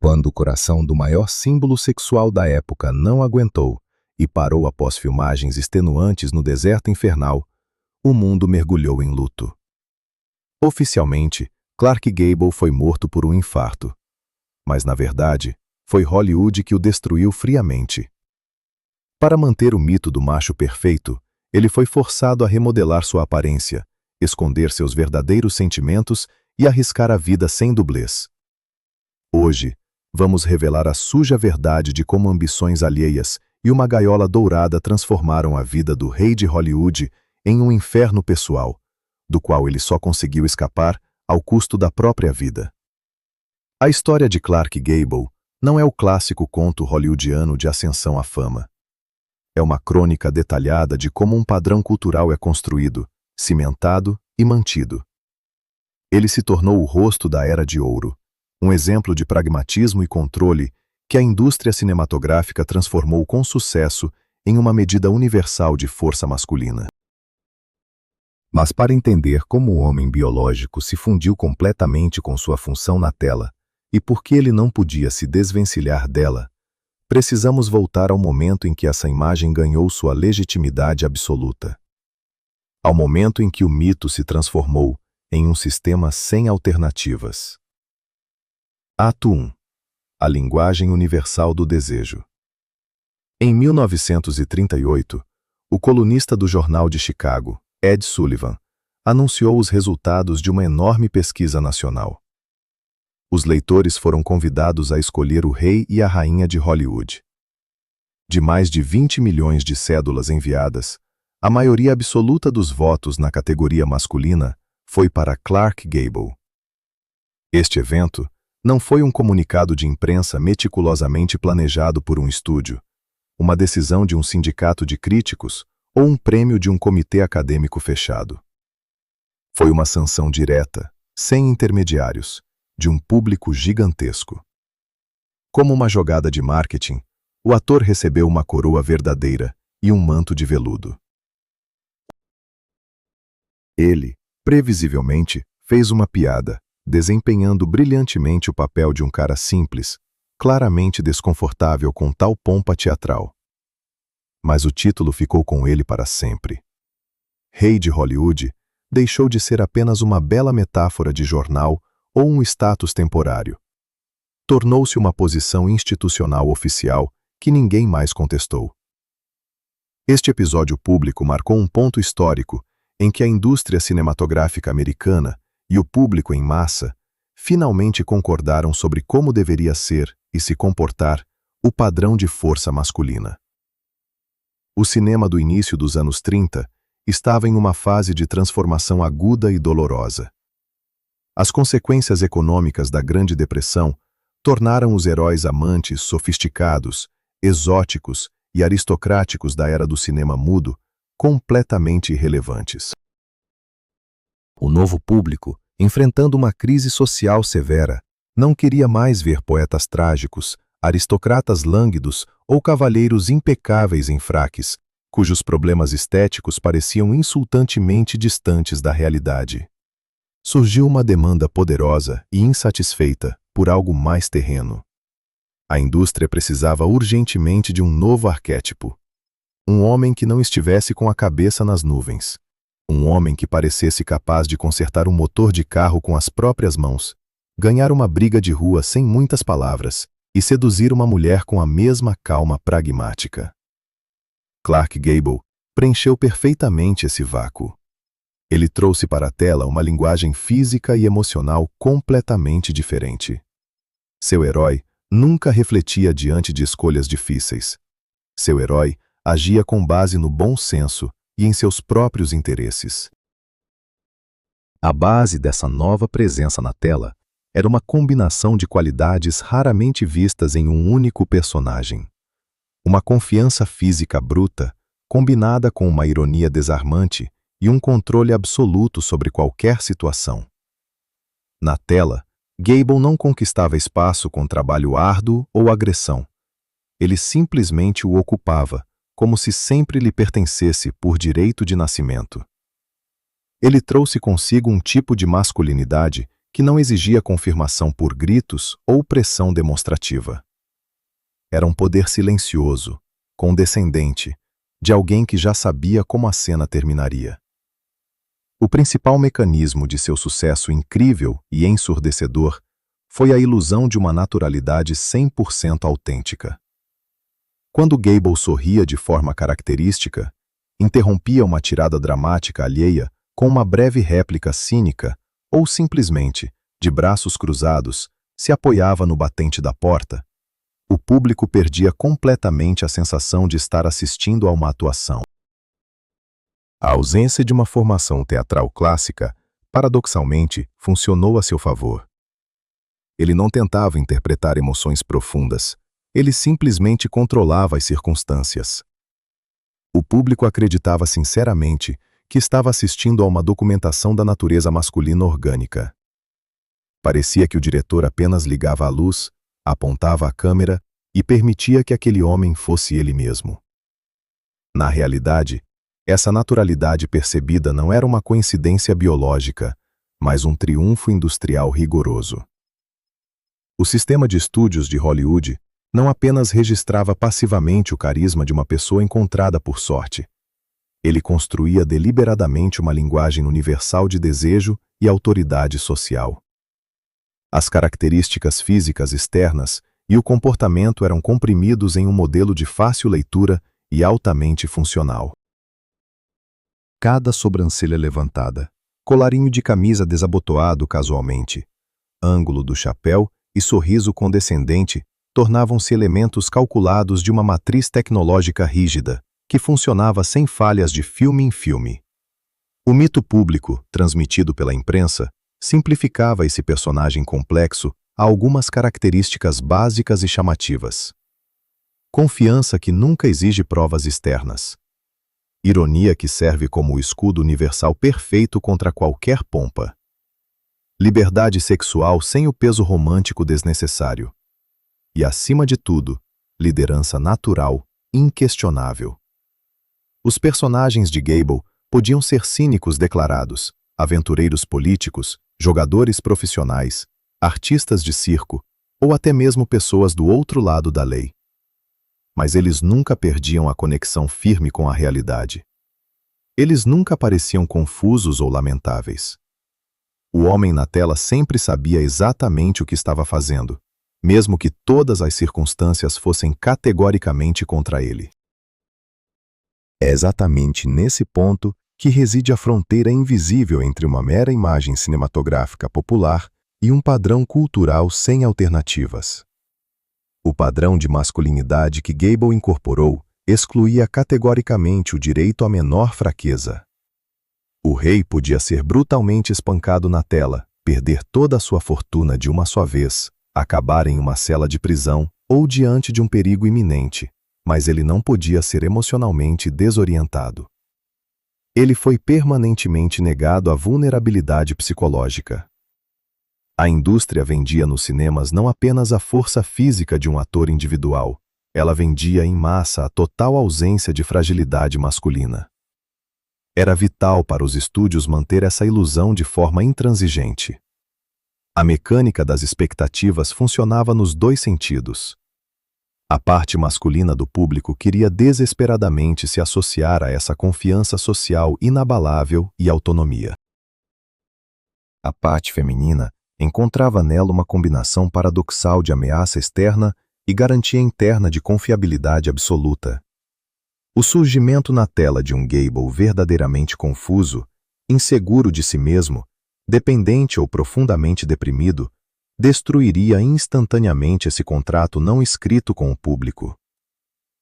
Quando o coração do maior símbolo sexual da época não aguentou e parou após filmagens extenuantes no deserto infernal, o mundo mergulhou em luto. Oficialmente, Clark Gable foi morto por um infarto. Mas, na verdade, foi Hollywood que o destruiu friamente. Para manter o mito do macho perfeito, ele foi forçado a remodelar sua aparência, esconder seus verdadeiros sentimentos e arriscar a vida sem dublês. Hoje, vamos revelar a suja verdade de como ambições alheias e uma gaiola dourada transformaram a vida do rei de Hollywood em um inferno pessoal, do qual ele só conseguiu escapar ao custo da própria vida. A história de Clark Gable não é o clássico conto hollywoodiano de ascensão à fama. É uma crônica detalhada de como um padrão cultural é construído, cimentado e mantido. Ele se tornou o rosto da Era de Ouro, um exemplo de pragmatismo e controle que a indústria cinematográfica transformou com sucesso em uma medida universal de força masculina. Mas para entender como o homem biológico se fundiu completamente com sua função na tela e por que ele não podia se desvencilhar dela, precisamos voltar ao momento em que essa imagem ganhou sua legitimidade absoluta. Ao momento em que o mito se transformou em um sistema sem alternativas. Ato 1. A linguagem universal do desejo. Em 1938, o colunista do Jornal de Chicago, Ed Sullivan, anunciou os resultados de uma enorme pesquisa nacional. Os leitores foram convidados a escolher o rei e a rainha de Hollywood. De mais de 20 milhões de cédulas enviadas, a maioria absoluta dos votos na categoria masculina foi para Clark Gable. Este evento não foi um comunicado de imprensa meticulosamente planejado por um estúdio, uma decisão de um sindicato de críticos ou um prêmio de um comitê acadêmico fechado. Foi uma sanção direta, sem intermediários, de um público gigantesco. Como uma jogada de marketing, o ator recebeu uma coroa verdadeira e um manto de veludo. Ele, previsivelmente, fez uma piada, desempenhando brilhantemente o papel de um cara simples, claramente desconfortável com tal pompa teatral. Mas o título ficou com ele para sempre. Rei de Hollywood deixou de ser apenas uma bela metáfora de jornal ou um status temporário. Tornou-se uma posição institucional oficial que ninguém mais contestou. Este episódio público marcou um ponto histórico em que a indústria cinematográfica americana e o público em massa finalmente concordaram sobre como deveria ser e se comportar o padrão de força masculina. O cinema do início dos anos 30 estava em uma fase de transformação aguda e dolorosa. As consequências econômicas da Grande Depressão tornaram os heróis amantes sofisticados, exóticos e aristocráticos da era do cinema mudo completamente irrelevantes. O novo público, enfrentando uma crise social severa, não queria mais ver poetas trágicos, aristocratas lânguidos ou cavalheiros impecáveis em fraques, cujos problemas estéticos pareciam insultantemente distantes da realidade. Surgiu uma demanda poderosa e insatisfeita por algo mais terreno. A indústria precisava urgentemente de um novo arquétipo. Um homem que não estivesse com a cabeça nas nuvens. Um homem que parecesse capaz de consertar um motor de carro com as próprias mãos, ganhar uma briga de rua sem muitas palavras e seduzir uma mulher com a mesma calma pragmática. Clark Gable preencheu perfeitamente esse vácuo. Ele trouxe para a tela uma linguagem física e emocional completamente diferente. Seu herói nunca refletia diante de escolhas difíceis. Seu herói agia com base no bom senso e em seus próprios interesses. A base dessa nova presença na tela era uma combinação de qualidades raramente vistas em um único personagem. Uma confiança física bruta, combinada com uma ironia desarmante e um controle absoluto sobre qualquer situação. Na tela, Gable não conquistava espaço com trabalho árduo ou agressão. Ele simplesmente o ocupava, como se sempre lhe pertencesse por direito de nascimento. Ele trouxe consigo um tipo de masculinidade que não exigia confirmação por gritos ou pressão demonstrativa. Era um poder silencioso, condescendente, de alguém que já sabia como a cena terminaria. O principal mecanismo de seu sucesso incrível e ensurdecedor foi a ilusão de uma naturalidade 100% autêntica. Quando Gable sorria de forma característica, interrompia uma tirada dramática alheia com uma breve réplica cínica ou simplesmente, de braços cruzados, se apoiava no batente da porta, o público perdia completamente a sensação de estar assistindo a uma atuação. A ausência de uma formação teatral clássica, paradoxalmente, funcionou a seu favor. Ele não tentava interpretar emoções profundas, ele simplesmente controlava as circunstâncias. O público acreditava sinceramente que estava assistindo a uma documentação da natureza masculina orgânica. Parecia que o diretor apenas ligava a luz, apontava a câmera e permitia que aquele homem fosse ele mesmo. Na realidade, essa naturalidade percebida não era uma coincidência biológica, mas um triunfo industrial rigoroso. O sistema de estúdios de Hollywood não apenas registrava passivamente o carisma de uma pessoa encontrada por sorte. Ele construía deliberadamente uma linguagem universal de desejo e autoridade social. As características físicas externas e o comportamento eram comprimidos em um modelo de fácil leitura e altamente funcional. Cada sobrancelha levantada, colarinho de camisa desabotoado casualmente, ângulo do chapéu e sorriso condescendente tornavam-se elementos calculados de uma matriz tecnológica rígida, que funcionava sem falhas de filme em filme. O mito público, transmitido pela imprensa, simplificava esse personagem complexo a algumas características básicas e chamativas. Confiança que nunca exige provas externas. Ironia que serve como o escudo universal perfeito contra qualquer pompa. Liberdade sexual sem o peso romântico desnecessário. E, acima de tudo, liderança natural, inquestionável. Os personagens de Gable podiam ser cínicos declarados, aventureiros políticos, jogadores profissionais, artistas de circo ou até mesmo pessoas do outro lado da lei. Mas eles nunca perdiam a conexão firme com a realidade. Eles nunca pareciam confusos ou lamentáveis. O homem na tela sempre sabia exatamente o que estava fazendo, mesmo que todas as circunstâncias fossem categoricamente contra ele. É exatamente nesse ponto que reside a fronteira invisível entre uma mera imagem cinematográfica popular e um padrão cultural sem alternativas. O padrão de masculinidade que Gable incorporou excluía categoricamente o direito à menor fraqueza. O rei podia ser brutalmente espancado na tela, perder toda a sua fortuna de uma só vez, acabar em uma cela de prisão ou diante de um perigo iminente, mas ele não podia ser emocionalmente desorientado. Ele foi permanentemente negado à vulnerabilidade psicológica. A indústria vendia nos cinemas não apenas a força física de um ator individual, ela vendia em massa a total ausência de fragilidade masculina. Era vital para os estúdios manter essa ilusão de forma intransigente. A mecânica das expectativas funcionava nos dois sentidos. A parte masculina do público queria desesperadamente se associar a essa confiança social inabalável e autonomia. A parte feminina encontrava nela uma combinação paradoxal de ameaça externa e garantia interna de confiabilidade absoluta. O surgimento na tela de um Gable verdadeiramente confuso, inseguro de si mesmo, dependente ou profundamente deprimido, destruiria instantaneamente esse contrato não escrito com o público.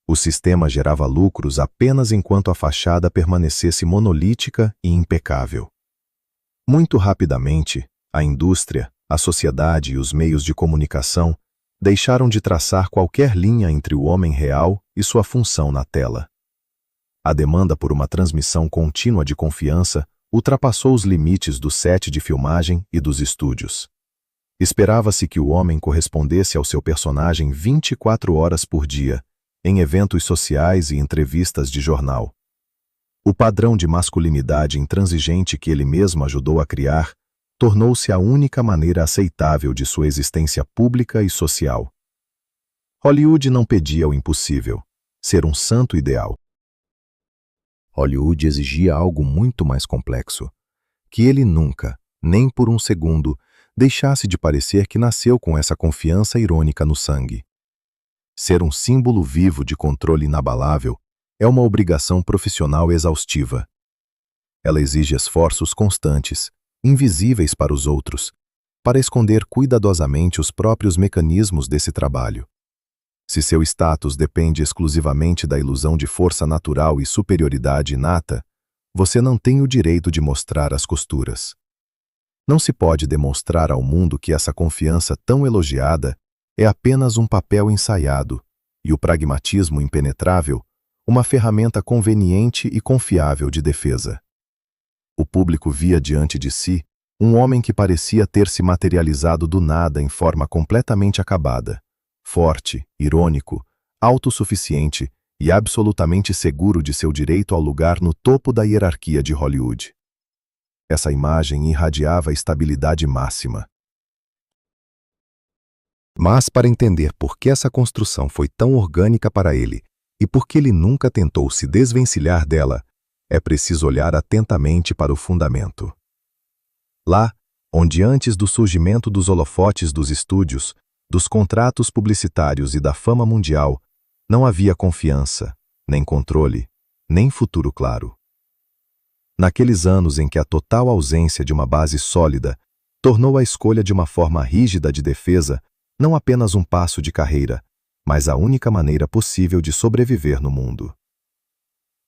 O sistema gerava lucros apenas enquanto a fachada permanecesse monolítica e impecável. Muito rapidamente, a indústria, a sociedade e os meios de comunicação deixaram de traçar qualquer linha entre o homem real e sua função na tela. A demanda por uma transmissão contínua de confiança ultrapassou os limites do set de filmagem e dos estúdios. Esperava-se que o homem correspondesse ao seu personagem 24 horas por dia, em eventos sociais e entrevistas de jornal. O padrão de masculinidade intransigente que ele mesmo ajudou a criar tornou-se a única maneira aceitável de sua existência pública e social. Hollywood não pedia o impossível, ser um santo ideal. Hollywood exigia algo muito mais complexo, que ele nunca, nem por um segundo, deixasse de parecer que nasceu com essa confiança irônica no sangue. Ser um símbolo vivo de controle inabalável é uma obrigação profissional exaustiva. Ela exige esforços constantes, invisíveis para os outros, para esconder cuidadosamente os próprios mecanismos desse trabalho. Se seu status depende exclusivamente da ilusão de força natural e superioridade inata, você não tem o direito de mostrar as costuras. Não se pode demonstrar ao mundo que essa confiança tão elogiada é apenas um papel ensaiado e o pragmatismo impenetrável uma ferramenta conveniente e confiável de defesa. O público via diante de si um homem que parecia ter se materializado do nada em forma completamente acabada, forte, irônico, autossuficiente e absolutamente seguro de seu direito ao lugar no topo da hierarquia de Hollywood. Essa imagem irradiava estabilidade máxima. Mas para entender por que essa construção foi tão orgânica para ele e por que ele nunca tentou se desvencilhar dela, é preciso olhar atentamente para o fundamento. Lá, onde antes do surgimento dos holofotes dos estúdios, dos contratos publicitários e da fama mundial, não havia confiança, nem controle, nem futuro claro. Naqueles anos em que a total ausência de uma base sólida tornou a escolha de uma forma rígida de defesa não apenas um passo de carreira, mas a única maneira possível de sobreviver no mundo.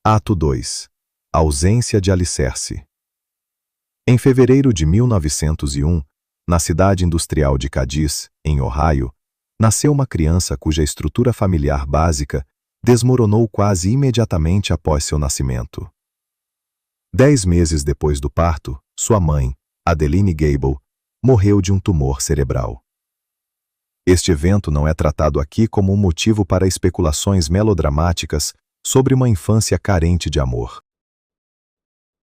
Ato 2. Ausência de alicerce. Em fevereiro de 1901, na cidade industrial de Cadiz, em Ohio, nasceu uma criança cuja estrutura familiar básica desmoronou quase imediatamente após seu nascimento. 10 meses depois do parto, sua mãe, Adeline Gable, morreu de um tumor cerebral. Este evento não é tratado aqui como um motivo para especulações melodramáticas sobre uma infância carente de amor.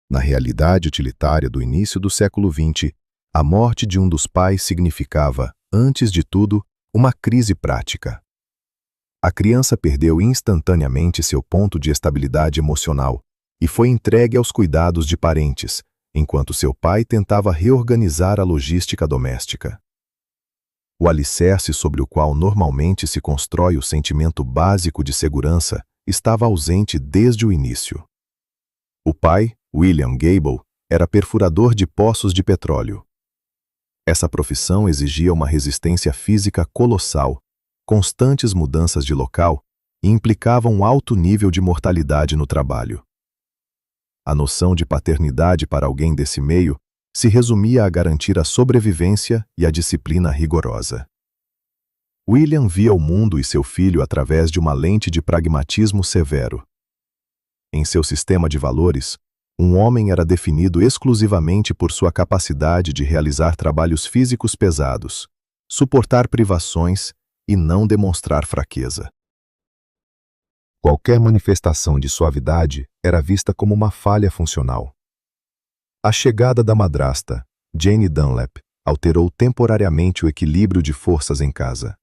Na realidade utilitária do início do século XX, a morte de um dos pais significava, antes de tudo, uma crise prática. A criança perdeu instantaneamente seu ponto de estabilidade emocional e foi entregue aos cuidados de parentes, enquanto seu pai tentava reorganizar a logística doméstica. O alicerce sobre o qual normalmente se constrói o sentimento básico de segurança estava ausente desde o início. O pai, William Gable, era perfurador de poços de petróleo. Essa profissão exigia uma resistência física colossal, constantes mudanças de local e implicava um alto nível de mortalidade no trabalho. A noção de paternidade para alguém desse meio se resumia a garantir a sobrevivência e a disciplina rigorosa. William via o mundo e seu filho através de uma lente de pragmatismo severo. Em seu sistema de valores, um homem era definido exclusivamente por sua capacidade de realizar trabalhos físicos pesados, suportar privações e não demonstrar fraqueza. Qualquer manifestação de suavidade era vista como uma falha funcional. A chegada da madrasta, Jane Dunlap, alterou temporariamente o equilíbrio de forças em casa.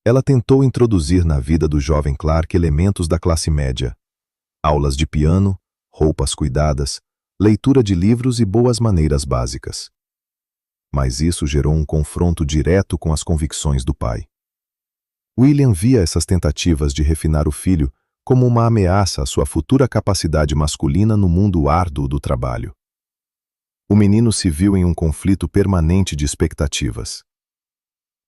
Ela tentou introduzir na vida do jovem Clark elementos da classe média: aulas de piano, roupas cuidadas, leitura de livros e boas maneiras básicas. Mas isso gerou um confronto direto com as convicções do pai. William via essas tentativas de refinar o filho como uma ameaça à sua futura capacidade masculina no mundo árduo do trabalho. O menino se viu em um conflito permanente de expectativas.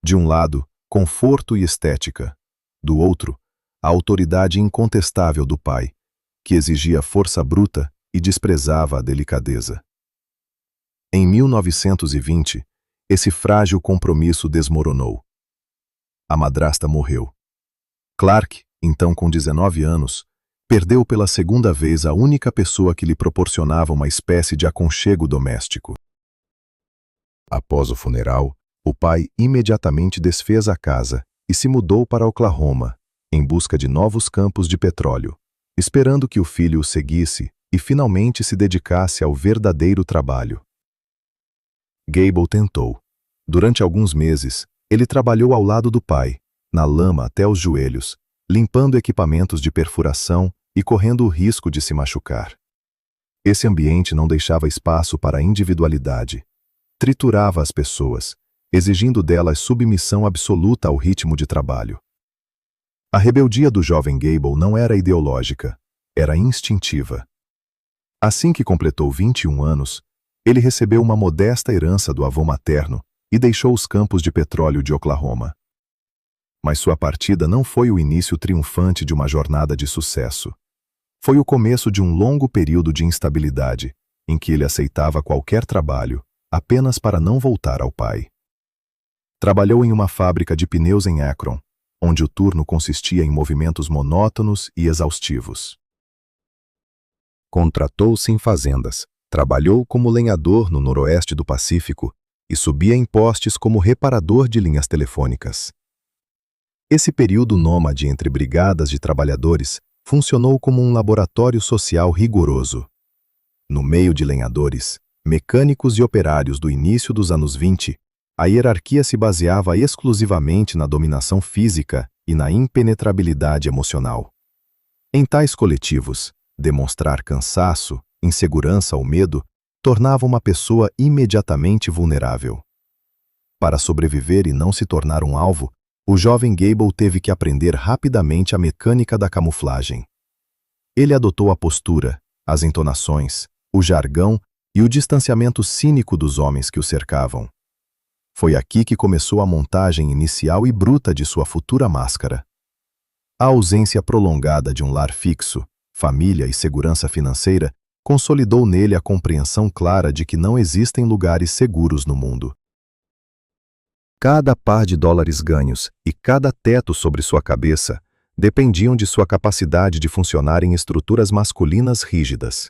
De um lado, conforto e estética. Do outro, a autoridade incontestável do pai, que exigia força bruta e desprezava a delicadeza. Em 1920, esse frágil compromisso desmoronou. A madrasta morreu. Clark, então com 19 anos, perdeu pela segunda vez a única pessoa que lhe proporcionava uma espécie de aconchego doméstico. Após o funeral, o pai imediatamente desfez a casa e se mudou para Oklahoma, em busca de novos campos de petróleo, esperando que o filho o seguisse e finalmente se dedicasse ao verdadeiro trabalho. Gable tentou. Durante alguns meses, ele trabalhou ao lado do pai, na lama até os joelhos, limpando equipamentos de perfuração e correndo o risco de se machucar. Esse ambiente não deixava espaço para a individualidade. Triturava as pessoas, exigindo delas submissão absoluta ao ritmo de trabalho. A rebeldia do jovem Gable não era ideológica, era instintiva. Assim que completou 21 anos, ele recebeu uma modesta herança do avô materno e deixou os campos de petróleo de Oklahoma. Mas sua partida não foi o início triunfante de uma jornada de sucesso. Foi o começo de um longo período de instabilidade, em que ele aceitava qualquer trabalho, apenas para não voltar ao pai. Trabalhou em uma fábrica de pneus em Akron, onde o turno consistia em movimentos monótonos e exaustivos. Contratou-se em fazendas, trabalhou como lenhador no noroeste do Pacífico e subia em postes como reparador de linhas telefônicas. Esse período nômade entre brigadas de trabalhadores funcionou como um laboratório social rigoroso. No meio de lenhadores, mecânicos e operários do início dos anos 20, a hierarquia se baseava exclusivamente na dominação física e na impenetrabilidade emocional. Em tais coletivos, demonstrar cansaço, insegurança ou medo tornava uma pessoa imediatamente vulnerável. Para sobreviver e não se tornar um alvo, o jovem Gable teve que aprender rapidamente a mecânica da camuflagem. Ele adotou a postura, as entonações, o jargão e o distanciamento cínico dos homens que o cercavam. Foi aqui que começou a montagem inicial e bruta de sua futura máscara. A ausência prolongada de um lar fixo, família e segurança financeira consolidou nele a compreensão clara de que não existem lugares seguros no mundo. Cada par de dólares ganhos e cada teto sobre sua cabeça dependiam de sua capacidade de funcionar em estruturas masculinas rígidas.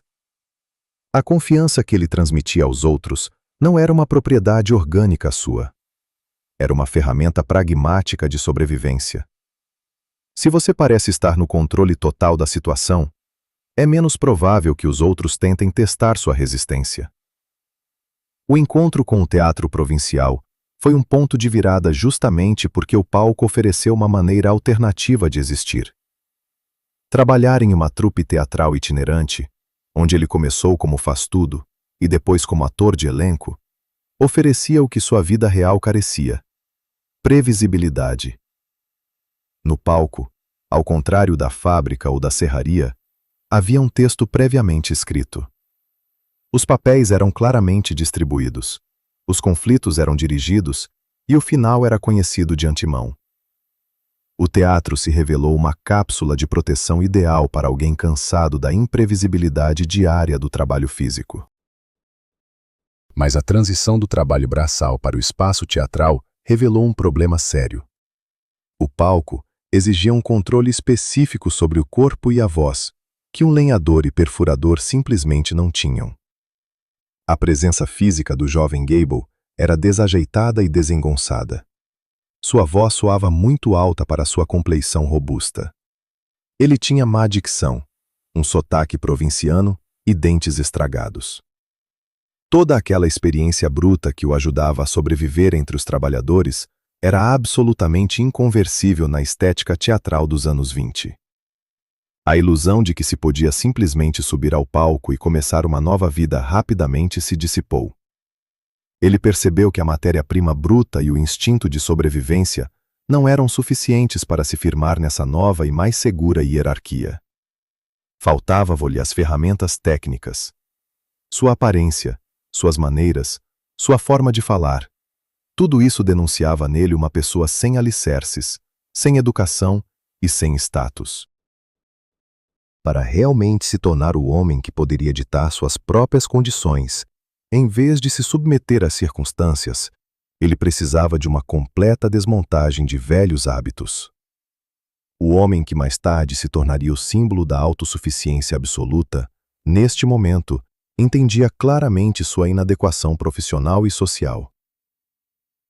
A confiança que ele transmitia aos outros não era uma propriedade orgânica sua. Era uma ferramenta pragmática de sobrevivência. Se você parece estar no controle total da situação, é menos provável que os outros tentem testar sua resistência. O encontro com o teatro provincial foi um ponto de virada justamente porque o palco ofereceu uma maneira alternativa de existir. Trabalhar em uma trupe teatral itinerante, onde ele começou como faz-tudo e depois como ator de elenco, oferecia o que sua vida real carecia: previsibilidade. No palco, ao contrário da fábrica ou da serraria, havia um texto previamente escrito. Os papéis eram claramente distribuídos, os conflitos eram dirigidos e o final era conhecido de antemão. O teatro se revelou uma cápsula de proteção ideal para alguém cansado da imprevisibilidade diária do trabalho físico. Mas a transição do trabalho braçal para o espaço teatral revelou um problema sério. O palco exigia um controle específico sobre o corpo e a voz, que um lenhador e perfurador simplesmente não tinham. A presença física do jovem Gable era desajeitada e desengonçada. Sua voz soava muito alta para sua compleição robusta. Ele tinha má dicção, um sotaque provinciano e dentes estragados. Toda aquela experiência bruta que o ajudava a sobreviver entre os trabalhadores era absolutamente inconversível na estética teatral dos anos 20. A ilusão de que se podia simplesmente subir ao palco e começar uma nova vida rapidamente se dissipou. Ele percebeu que a matéria-prima bruta e o instinto de sobrevivência não eram suficientes para se firmar nessa nova e mais segura hierarquia. Faltava-lhe as ferramentas técnicas. Sua aparência, suas maneiras, sua forma de falar. Tudo isso denunciava nele uma pessoa sem alicerces, sem educação e sem status. Para realmente se tornar o homem que poderia ditar suas próprias condições, em vez de se submeter às circunstâncias, ele precisava de uma completa desmontagem de velhos hábitos. O homem que mais tarde se tornaria o símbolo da autossuficiência absoluta, neste momento, entendia claramente sua inadequação profissional e social.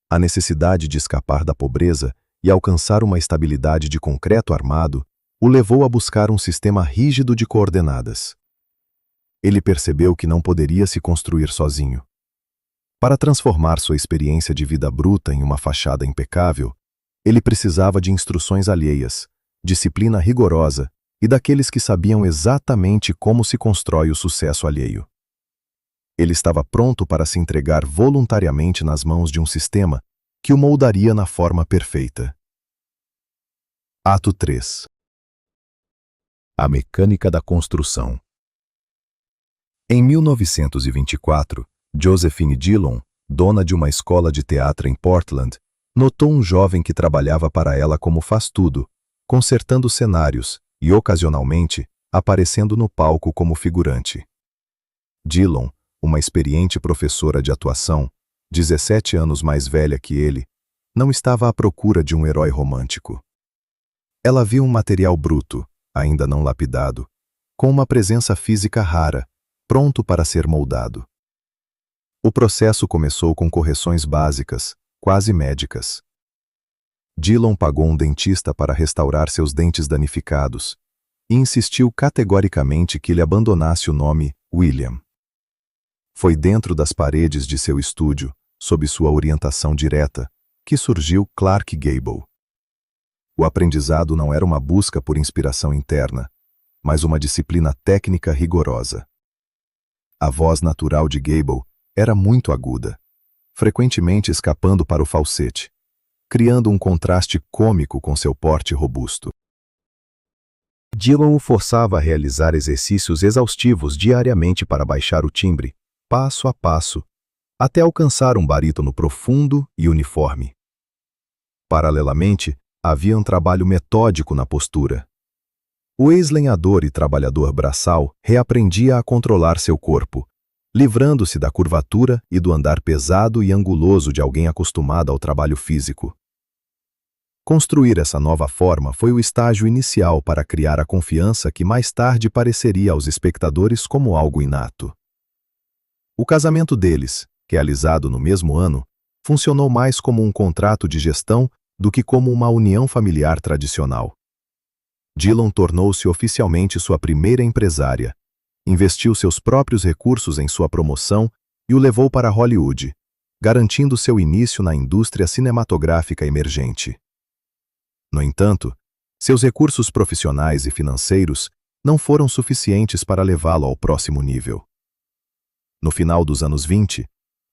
A necessidade de escapar da pobreza e alcançar uma estabilidade de concreto armado o levou a buscar um sistema rígido de coordenadas. Ele percebeu que não poderia se construir sozinho. Para transformar sua experiência de vida bruta em uma fachada impecável, ele precisava de instruções alheias, disciplina rigorosa e daqueles que sabiam exatamente como se constrói o sucesso alheio. Ele estava pronto para se entregar voluntariamente nas mãos de um sistema que o moldaria na forma perfeita. Ato 3. A mecânica da construção. Em 1924, Josephine Dillon, dona de uma escola de teatro em Portland, notou um jovem que trabalhava para ela como faz-tudo, consertando cenários e, ocasionalmente, aparecendo no palco como figurante. Dillon, uma experiente professora de atuação, 17 anos mais velha que ele, não estava à procura de um herói romântico. Ela viu um material bruto, ainda não lapidado, com uma presença física rara, pronto para ser moldado. O processo começou com correções básicas, quase médicas. Dillon pagou um dentista para restaurar seus dentes danificados e insistiu categoricamente que ele abandonasse o nome William. Foi dentro das paredes de seu estúdio, sob sua orientação direta, que surgiu Clark Gable. O aprendizado não era uma busca por inspiração interna, mas uma disciplina técnica rigorosa. A voz natural de Gable era muito aguda, frequentemente escapando para o falsete, criando um contraste cômico com seu porte robusto. Dillon o forçava a realizar exercícios exaustivos diariamente para baixar o timbre, passo a passo, até alcançar um barítono profundo e uniforme. Paralelamente, havia um trabalho metódico na postura. O ex-lenhador e trabalhador braçal reaprendia a controlar seu corpo, livrando-se da curvatura e do andar pesado e anguloso de alguém acostumado ao trabalho físico. Construir essa nova forma foi o estágio inicial para criar a confiança que mais tarde pareceria aos espectadores como algo inato. O casamento deles, realizado no mesmo ano, funcionou mais como um contrato de gestão do que como uma união familiar tradicional. Dillon tornou-se oficialmente sua primeira empresária, investiu seus próprios recursos em sua promoção e o levou para Hollywood, garantindo seu início na indústria cinematográfica emergente. No entanto, seus recursos profissionais e financeiros não foram suficientes para levá-lo ao próximo nível. No final dos anos 20,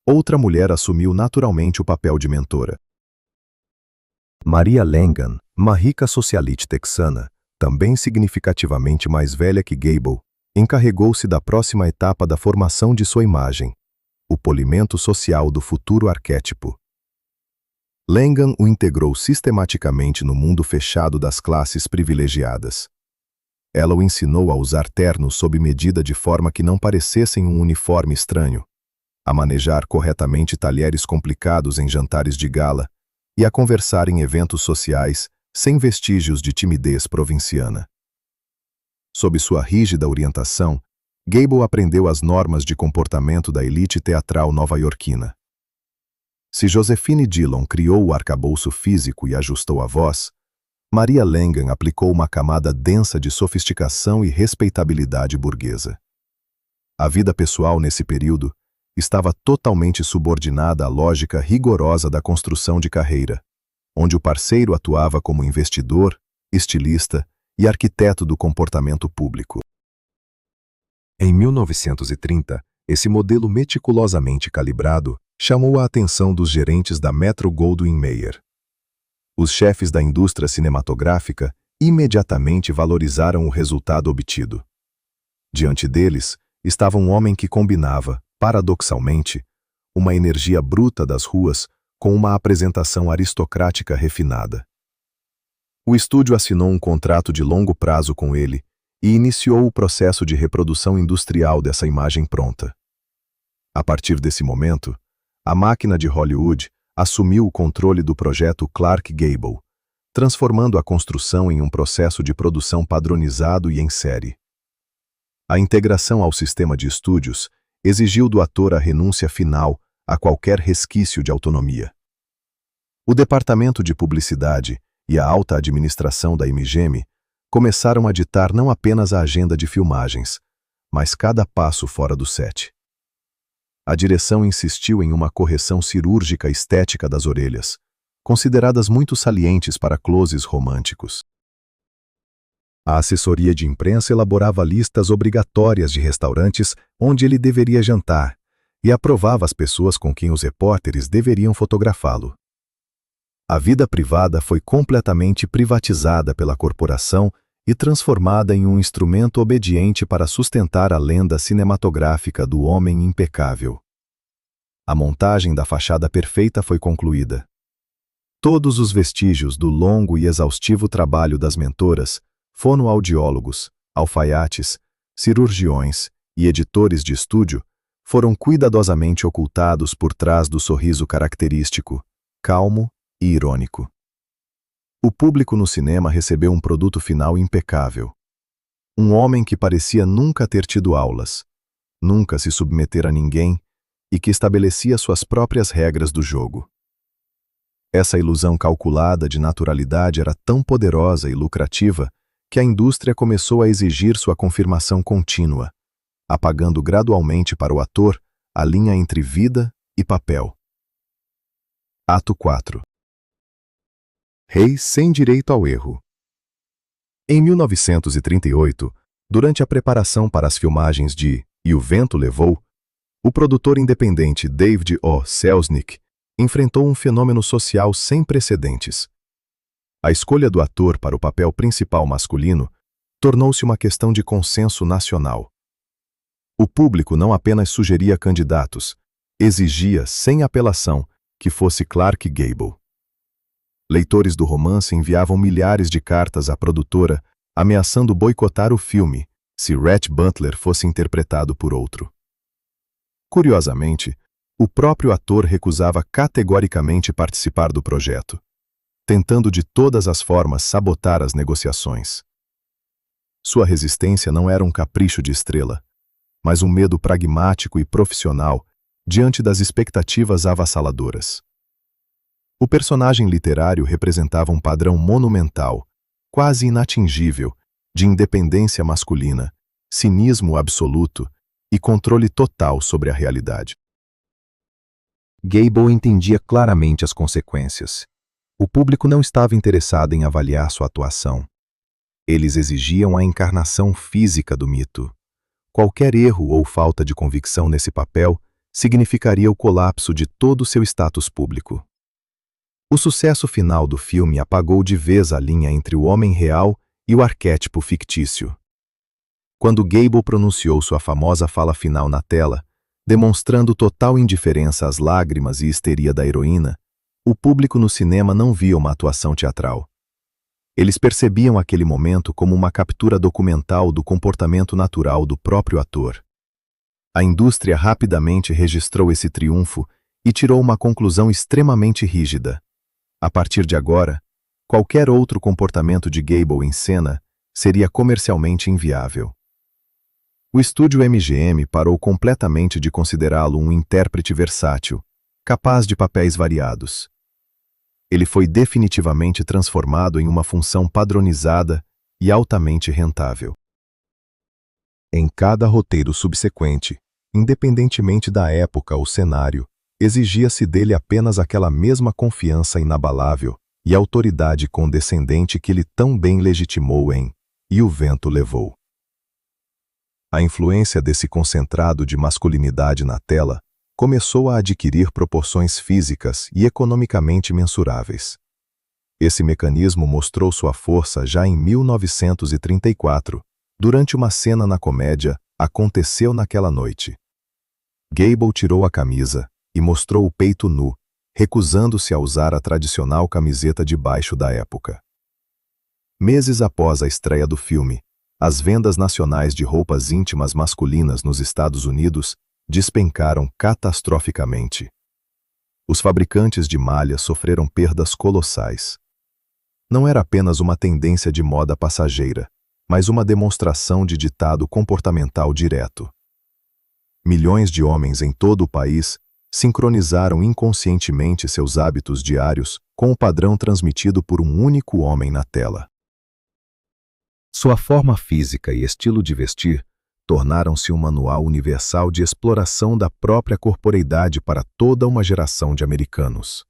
outra mulher assumiu naturalmente o papel de mentora. Maria Langan, uma rica socialite texana, também significativamente mais velha que Gable, encarregou-se da próxima etapa da formação de sua imagem, o polimento social do futuro arquétipo. Langan o integrou sistematicamente no mundo fechado das classes privilegiadas. Ela o ensinou a usar ternos sob medida de forma que não parecessem um uniforme estranho, a manejar corretamente talheres complicados em jantares de gala e a conversar em eventos sociais sem vestígios de timidez provinciana. Sob sua rígida orientação, Gable aprendeu as normas de comportamento da elite teatral nova-iorquina. Se Josephine Dillon criou o arcabouço físico e ajustou a voz, Maria Langan aplicou uma camada densa de sofisticação e respeitabilidade burguesa. A vida pessoal nesse período estava totalmente subordinada à lógica rigorosa da construção de carreira, onde o parceiro atuava como investidor, estilista e arquiteto do comportamento público. Em 1930, esse modelo meticulosamente calibrado chamou a atenção dos gerentes da Metro-Goldwyn-Mayer. Os chefes da indústria cinematográfica imediatamente valorizaram o resultado obtido. Diante deles estava um homem que combinava, paradoxalmente, uma energia bruta das ruas com uma apresentação aristocrática refinada. O estúdio assinou um contrato de longo prazo com ele e iniciou o processo de reprodução industrial dessa imagem pronta. A partir desse momento, a máquina de Hollywood assumiu o controle do projeto Clark Gable, transformando a construção em um processo de produção padronizado e em série. A integração ao sistema de estúdios exigiu do ator a renúncia final a qualquer resquício de autonomia. O departamento de publicidade e a alta administração da MGM começaram a ditar não apenas a agenda de filmagens, mas cada passo fora do set. A direção insistiu em uma correção cirúrgica estética das orelhas, consideradas muito salientes para closes românticos. A assessoria de imprensa elaborava listas obrigatórias de restaurantes onde ele deveria jantar e aprovava as pessoas com quem os repórteres deveriam fotografá-lo. A vida privada foi completamente privatizada pela corporação e transformada em um instrumento obediente para sustentar a lenda cinematográfica do homem impecável. A montagem da fachada perfeita foi concluída. Todos os vestígios do longo e exaustivo trabalho das mentoras, fonoaudiólogos, alfaiates, cirurgiões e editores de estúdio foram cuidadosamente ocultados por trás do sorriso característico, calmo e irônico. O público no cinema recebeu um produto final impecável. Um homem que parecia nunca ter tido aulas, nunca se submeter a ninguém e que estabelecia suas próprias regras do jogo. Essa ilusão calculada de naturalidade era tão poderosa e lucrativa que a indústria começou a exigir sua confirmação contínua, apagando gradualmente para o ator a linha entre vida e papel. Ato 4. Reis sem direito ao erro. Em 1938, durante a preparação para as filmagens de E o Vento Levou, o produtor independente David O. Selznick enfrentou um fenômeno social sem precedentes. A escolha do ator para o papel principal masculino tornou-se uma questão de consenso nacional. O público não apenas sugeria candidatos, exigia, sem apelação, que fosse Clark Gable. Leitores do romance enviavam milhares de cartas à produtora, ameaçando boicotar o filme se Rhett Butler fosse interpretado por outro. Curiosamente, o próprio ator recusava categoricamente participar do projeto, tentando de todas as formas sabotar as negociações. Sua resistência não era um capricho de estrela, mas um medo pragmático e profissional diante das expectativas avassaladoras. O personagem literário representava um padrão monumental, quase inatingível, de independência masculina, cinismo absoluto e controle total sobre a realidade. Gable entendia claramente as consequências. O público não estava interessado em avaliar sua atuação. Eles exigiam a encarnação física do mito. Qualquer erro ou falta de convicção nesse papel significaria o colapso de todo o seu status público. O sucesso final do filme apagou de vez a linha entre o homem real e o arquétipo fictício. Quando Gable pronunciou sua famosa fala final na tela, demonstrando total indiferença às lágrimas e histeria da heroína, o público no cinema não via uma atuação teatral. Eles percebiam aquele momento como uma captura documental do comportamento natural do próprio ator. A indústria rapidamente registrou esse triunfo e tirou uma conclusão extremamente rígida. A partir de agora, qualquer outro comportamento de Gable em cena seria comercialmente inviável. O estúdio MGM parou completamente de considerá-lo um intérprete versátil, capaz de papéis variados. Ele foi definitivamente transformado em uma função padronizada e altamente rentável. Em cada roteiro subsequente, independentemente da época ou cenário, exigia-se dele apenas aquela mesma confiança inabalável e autoridade condescendente que ele tão bem legitimou em E o Vento Levou. A influência desse concentrado de masculinidade na tela começou a adquirir proporções físicas e economicamente mensuráveis. Esse mecanismo mostrou sua força já em 1934, durante uma cena na comédia Aconteceu Naquela Noite. Gable tirou a camisa e mostrou o peito nu, recusando-se a usar a tradicional camiseta de baixo da época. Meses após a estreia do filme, as vendas nacionais de roupas íntimas masculinas nos Estados Unidos despencaram catastroficamente. Os fabricantes de malhas sofreram perdas colossais. Não era apenas uma tendência de moda passageira, mas uma demonstração de ditado comportamental direto. Milhões de homens em todo o país sincronizaram inconscientemente seus hábitos diários com o padrão transmitido por um único homem na tela. Sua forma física e estilo de vestir tornaram-se um manual universal de exploração da própria corporeidade para toda uma geração de americanos.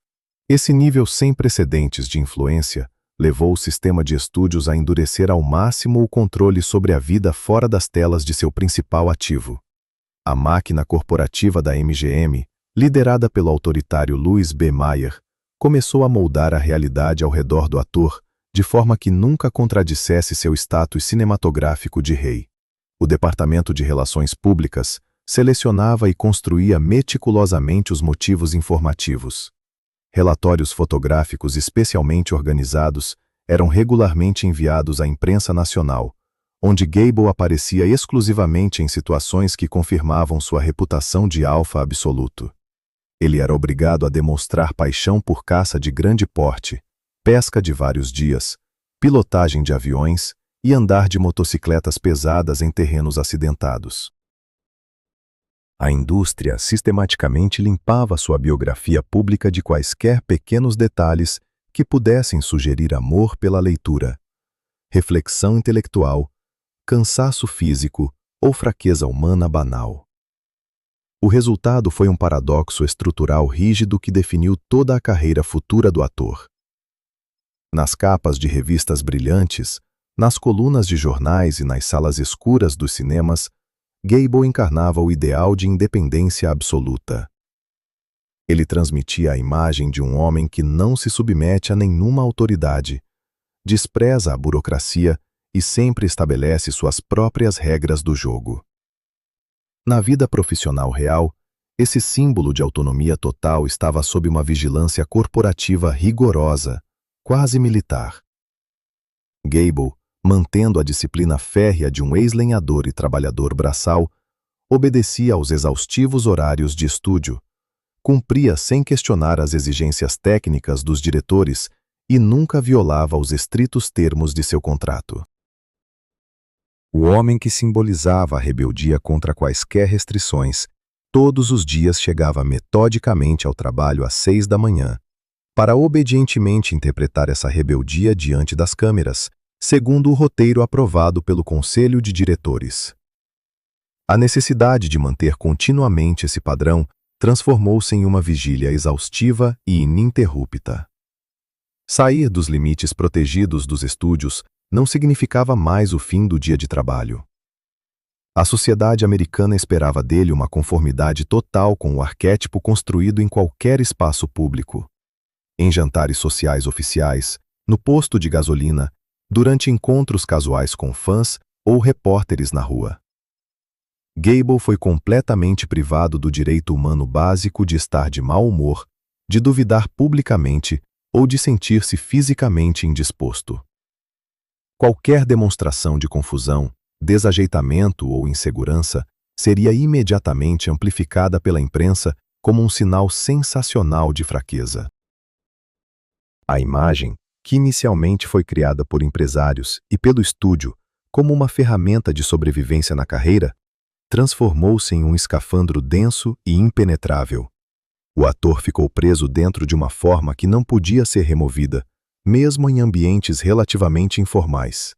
Esse nível sem precedentes de influência levou o sistema de estúdios a endurecer ao máximo o controle sobre a vida fora das telas de seu principal ativo. A máquina corporativa da MGM, liderada pelo autoritário Louis B. Mayer, começou a moldar a realidade ao redor do ator, de forma que nunca contradissesse seu status cinematográfico de rei. O Departamento de Relações Públicas selecionava e construía meticulosamente os motivos informativos. Relatórios fotográficos especialmente organizados eram regularmente enviados à imprensa nacional, onde Gable aparecia exclusivamente em situações que confirmavam sua reputação de alfa absoluto. Ele era obrigado a demonstrar paixão por caça de grande porte, pesca de vários dias, pilotagem de aviões e andar de motocicletas pesadas em terrenos acidentados. A indústria sistematicamente limpava sua biografia pública de quaisquer pequenos detalhes que pudessem sugerir amor pela leitura, reflexão intelectual, cansaço físico ou fraqueza humana banal. O resultado foi um paradoxo estrutural rígido que definiu toda a carreira futura do ator. Nas capas de revistas brilhantes, nas colunas de jornais e nas salas escuras dos cinemas, Gable encarnava o ideal de independência absoluta. Ele transmitia a imagem de um homem que não se submete a nenhuma autoridade, despreza a burocracia e sempre estabelece suas próprias regras do jogo. Na vida profissional real, esse símbolo de autonomia total estava sob uma vigilância corporativa rigorosa, quase militar. Gable, mantendo a disciplina férrea de um ex-lenhador e trabalhador braçal, obedecia aos exaustivos horários de estúdio, cumpria sem questionar as exigências técnicas dos diretores e nunca violava os estritos termos de seu contrato. O homem que simbolizava a rebeldia contra quaisquer restrições, todos os dias chegava metodicamente ao trabalho às 6 da manhã, para obedientemente interpretar essa rebeldia diante das câmeras, segundo o roteiro aprovado pelo Conselho de Diretores. A necessidade de manter continuamente esse padrão transformou-se em uma vigília exaustiva e ininterrupta. Sair dos limites protegidos dos estúdios não significava mais o fim do dia de trabalho. A sociedade americana esperava dele uma conformidade total com o arquétipo construído em qualquer espaço público. Em jantares sociais oficiais, no posto de gasolina, durante encontros casuais com fãs ou repórteres na rua. Gable foi completamente privado do direito humano básico de estar de mau humor, de duvidar publicamente ou de sentir-se fisicamente indisposto. Qualquer demonstração de confusão, desajeitamento ou insegurança seria imediatamente amplificada pela imprensa como um sinal sensacional de fraqueza. A imagem, que inicialmente foi criada por empresários e pelo estúdio como uma ferramenta de sobrevivência na carreira, transformou-se em um escafandro denso e impenetrável. O ator ficou preso dentro de uma forma que não podia ser removida, mesmo em ambientes relativamente informais.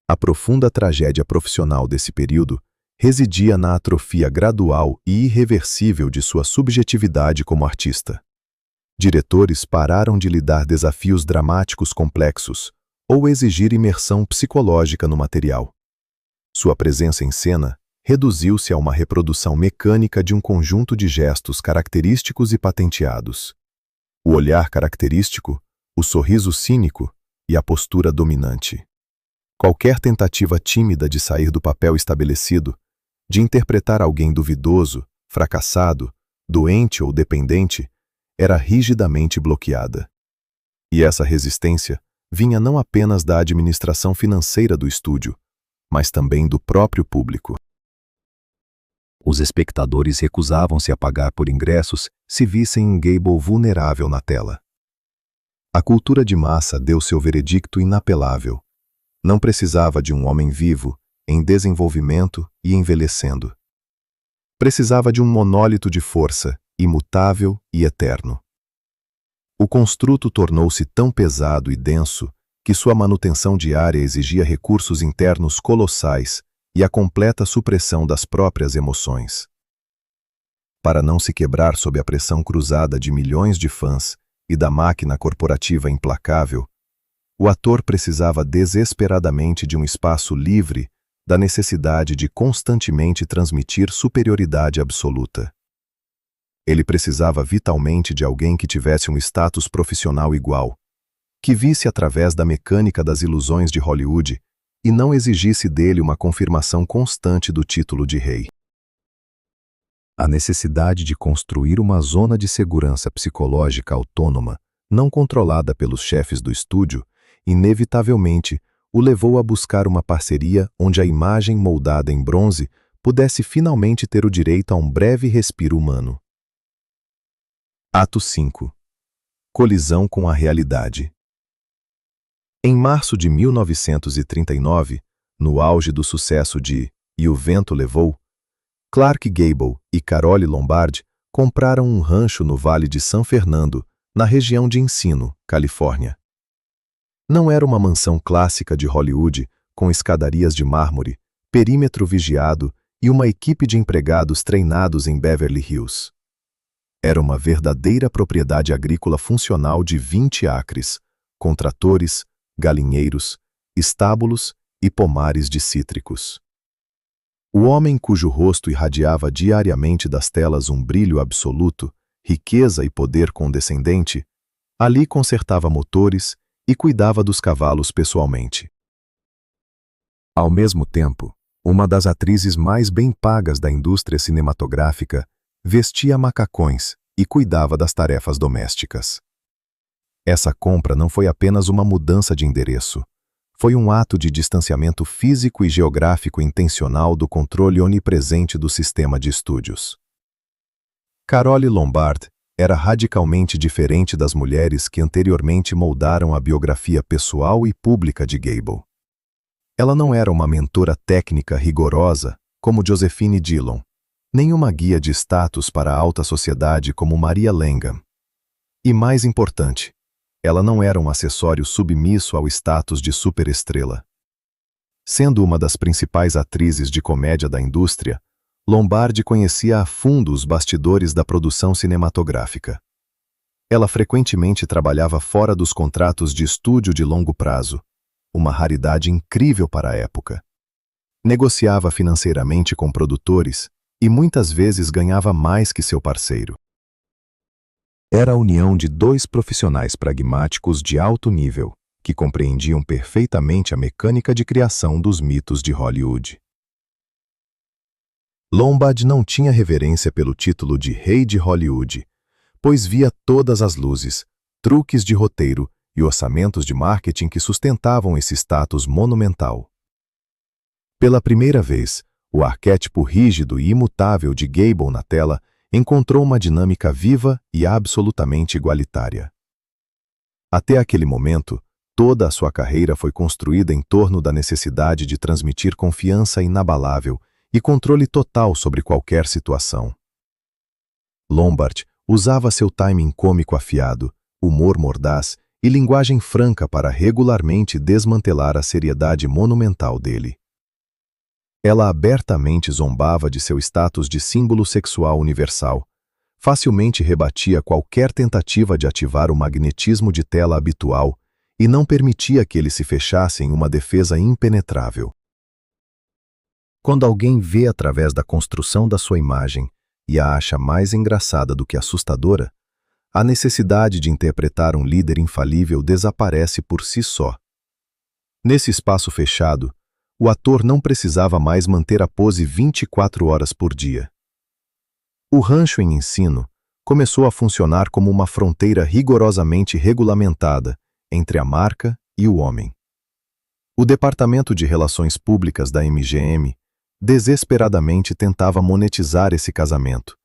A profunda tragédia profissional desse período residia na atrofia gradual e irreversível de sua subjetividade como artista. Diretores pararam de lhe dar desafios dramáticos complexos ou exigir imersão psicológica no material. Sua presença em cena reduziu-se a uma reprodução mecânica de um conjunto de gestos característicos e patenteados. O olhar característico, o sorriso cínico e a postura dominante. Qualquer tentativa tímida de sair do papel estabelecido, de interpretar alguém duvidoso, fracassado, doente ou dependente, era rigidamente bloqueada. E essa resistência vinha não apenas da administração financeira do estúdio, mas também do próprio público. Os espectadores recusavam-se a pagar por ingressos se vissem um Gable vulnerável na tela. A cultura de massa deu seu veredicto inapelável. Não precisava de um homem vivo, em desenvolvimento e envelhecendo. Precisava de um monólito de força, imutável e eterno. O construto tornou-se tão pesado e denso que sua manutenção diária exigia recursos internos colossais e a completa supressão das próprias emoções. Para não se quebrar sob a pressão cruzada de milhões de fãs e da máquina corporativa implacável, o ator precisava desesperadamente de um espaço livre da necessidade de constantemente transmitir superioridade absoluta. Ele precisava vitalmente de alguém que tivesse um status profissional igual, que visse através da mecânica das ilusões de Hollywood e não exigisse dele uma confirmação constante do título de rei. A necessidade de construir uma zona de segurança psicológica autônoma, não controlada pelos chefes do estúdio, inevitavelmente o levou a buscar uma parceria onde a imagem moldada em bronze pudesse finalmente ter o direito a um breve respiro humano. Ato 5. Colisão com a realidade. Em março de 1939, no auge do sucesso de E o Vento Levou, Clark Gable e Carole Lombard compraram um rancho no Vale de San Fernando, na região de Encino, Califórnia. Não era uma mansão clássica de Hollywood, com escadarias de mármore, perímetro vigiado e uma equipe de empregados treinados em Beverly Hills. Era uma verdadeira propriedade agrícola funcional de 20 acres, com tratores, galinheiros, estábulos e pomares de cítricos. O homem cujo rosto irradiava diariamente das telas um brilho absoluto, riqueza e poder condescendente, ali consertava motores e cuidava dos cavalos pessoalmente. Ao mesmo tempo, uma das atrizes mais bem pagas da indústria cinematográfica vestia macacões e cuidava das tarefas domésticas. Essa compra não foi apenas uma mudança de endereço, foi um ato de distanciamento físico e geográfico intencional do controle onipresente do sistema de estúdios. Carole Lombard era radicalmente diferente das mulheres que anteriormente moldaram a biografia pessoal e pública de Gable. Ela não era uma mentora técnica rigorosa, como Josephine Dillon, nem uma guia de status para a alta sociedade como Maria Langham. E mais importante, ela não era um acessório submisso ao status de superestrela. Sendo uma das principais atrizes de comédia da indústria, Lombard conhecia a fundo os bastidores da produção cinematográfica. Ela frequentemente trabalhava fora dos contratos de estúdio de longo prazo, uma raridade incrível para a época. Negociava financeiramente com produtores e muitas vezes ganhava mais que seu parceiro. Era a união de dois profissionais pragmáticos de alto nível, que compreendiam perfeitamente a mecânica de criação dos mitos de Hollywood. Lombard não tinha reverência pelo título de Rei de Hollywood, pois via todas as luzes, truques de roteiro e orçamentos de marketing que sustentavam esse status monumental. Pela primeira vez, o arquétipo rígido e imutável de Gable na tela encontrou uma dinâmica viva e absolutamente igualitária. Até aquele momento, toda a sua carreira foi construída em torno da necessidade de transmitir confiança inabalável e controle total sobre qualquer situação. Lombard usava seu timing cômico afiado, humor mordaz e linguagem franca para regularmente desmantelar a seriedade monumental dele. Ela abertamente zombava de seu status de símbolo sexual universal, facilmente rebatia qualquer tentativa de ativar o magnetismo de tela habitual e não permitia que ele se fechasse em uma defesa impenetrável. Quando alguém vê através da construção da sua imagem e a acha mais engraçada do que assustadora, a necessidade de interpretar um líder infalível desaparece por si só. Nesse espaço fechado, o ator não precisava mais manter a pose 24 horas por dia. O rancho em Encino começou a funcionar como uma fronteira rigorosamente regulamentada entre a marca e o homem. O Departamento de Relações Públicas da MGM desesperadamente tentava monetizar esse casamento,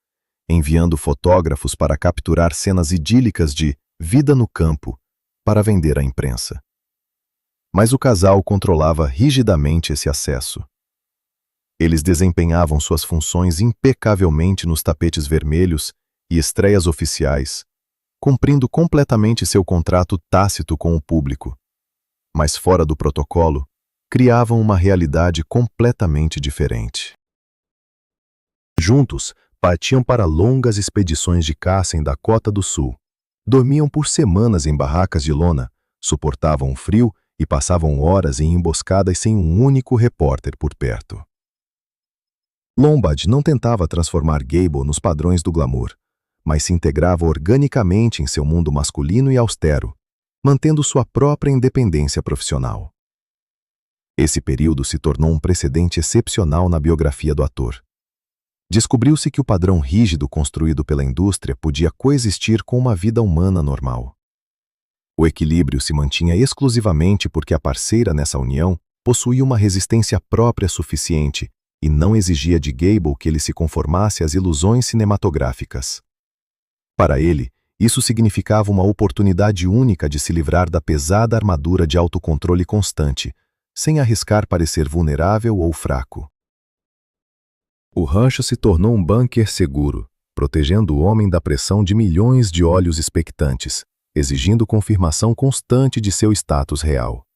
enviando fotógrafos para capturar cenas idílicas de vida no campo para vender à imprensa. Mas o casal controlava rigidamente esse acesso. Eles desempenhavam suas funções impecavelmente nos tapetes vermelhos e estreias oficiais, cumprindo completamente seu contrato tácito com o público. Mas fora do protocolo, criavam uma realidade completamente diferente. Juntos, partiam para longas expedições de caça em Dakota do Sul. Dormiam por semanas em barracas de lona, suportavam o frio e passavam horas em emboscadas sem um único repórter por perto. Lombard não tentava transformar Gable nos padrões do glamour, mas se integrava organicamente em seu mundo masculino e austero, mantendo sua própria independência profissional. Esse período se tornou um precedente excepcional na biografia do ator. Descobriu-se que o padrão rígido construído pela indústria podia coexistir com uma vida humana normal. O equilíbrio se mantinha exclusivamente porque a parceira nessa união possuía uma resistência própria suficiente e não exigia de Gable que ele se conformasse às ilusões cinematográficas. Para ele, isso significava uma oportunidade única de se livrar da pesada armadura de autocontrole constante, sem arriscar parecer vulnerável ou fraco. O rancho se tornou um bunker seguro, protegendo o homem da pressão de milhões de olhos expectantes, exigindo confirmação constante de seu status real.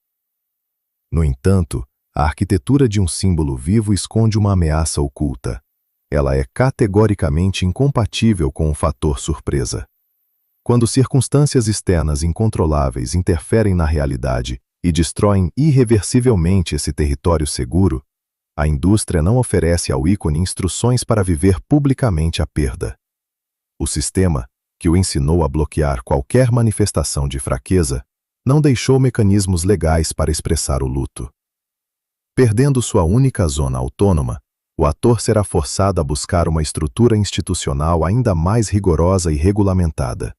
No entanto, a arquitetura de um símbolo vivo esconde uma ameaça oculta. Ela é categoricamente incompatível com o fator surpresa. Quando circunstâncias externas incontroláveis interferem na realidade e destroem irreversivelmente esse território seguro, a indústria não oferece ao ícone instruções para viver publicamente a perda. O sistema, que o ensinou a bloquear qualquer manifestação de fraqueza, não deixou mecanismos legais para expressar o luto. Perdendo sua única zona autônoma, o ator será forçado a buscar uma estrutura institucional ainda mais rigorosa e regulamentada.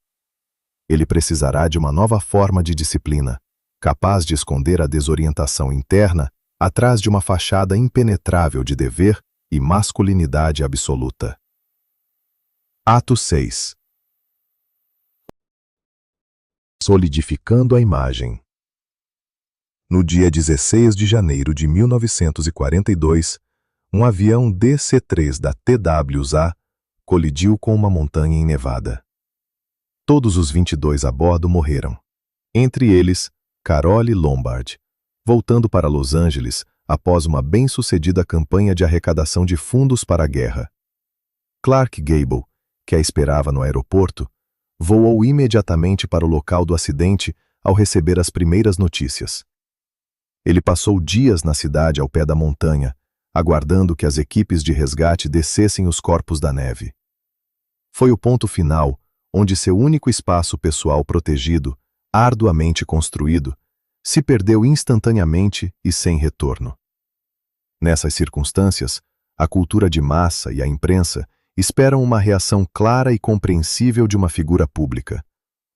Ele precisará de uma nova forma de disciplina, capaz de esconder a desorientação interna atrás de uma fachada impenetrável de dever e masculinidade absoluta. Ato 6. Solidificando a imagem. No dia 16 de janeiro de 1942, um avião DC-3 da TWA colidiu com uma montanha em Nevada. Todos os 22 a bordo morreram. Entre eles, Carole Lombard, voltando para Los Angeles após uma bem-sucedida campanha de arrecadação de fundos para a guerra. Clark Gable, que a esperava no aeroporto, voou imediatamente para o local do acidente ao receber as primeiras notícias. Ele passou dias na cidade ao pé da montanha, aguardando que as equipes de resgate descessem os corpos da neve. Foi o ponto final, onde seu único espaço pessoal protegido, arduamente construído, se perdeu instantaneamente e sem retorno. Nessas circunstâncias, a cultura de massa e a imprensa esperam uma reação clara e compreensível de uma figura pública,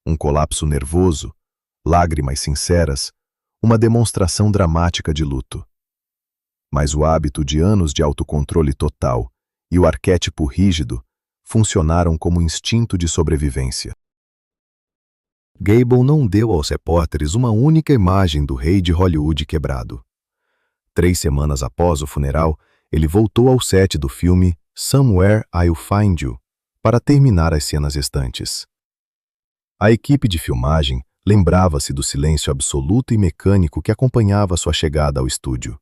um colapso nervoso, lágrimas sinceras, uma demonstração dramática de luto. Mas o hábito de anos de autocontrole total e o arquétipo rígido funcionaram como instinto de sobrevivência. Gable não deu aos repórteres uma única imagem do rei de Hollywood quebrado. 3 semanas após o funeral, ele voltou ao set do filme Somewhere I'll Find You para terminar as cenas restantes. A equipe de filmagem lembrava-se do silêncio absoluto e mecânico que acompanhava sua chegada ao estúdio.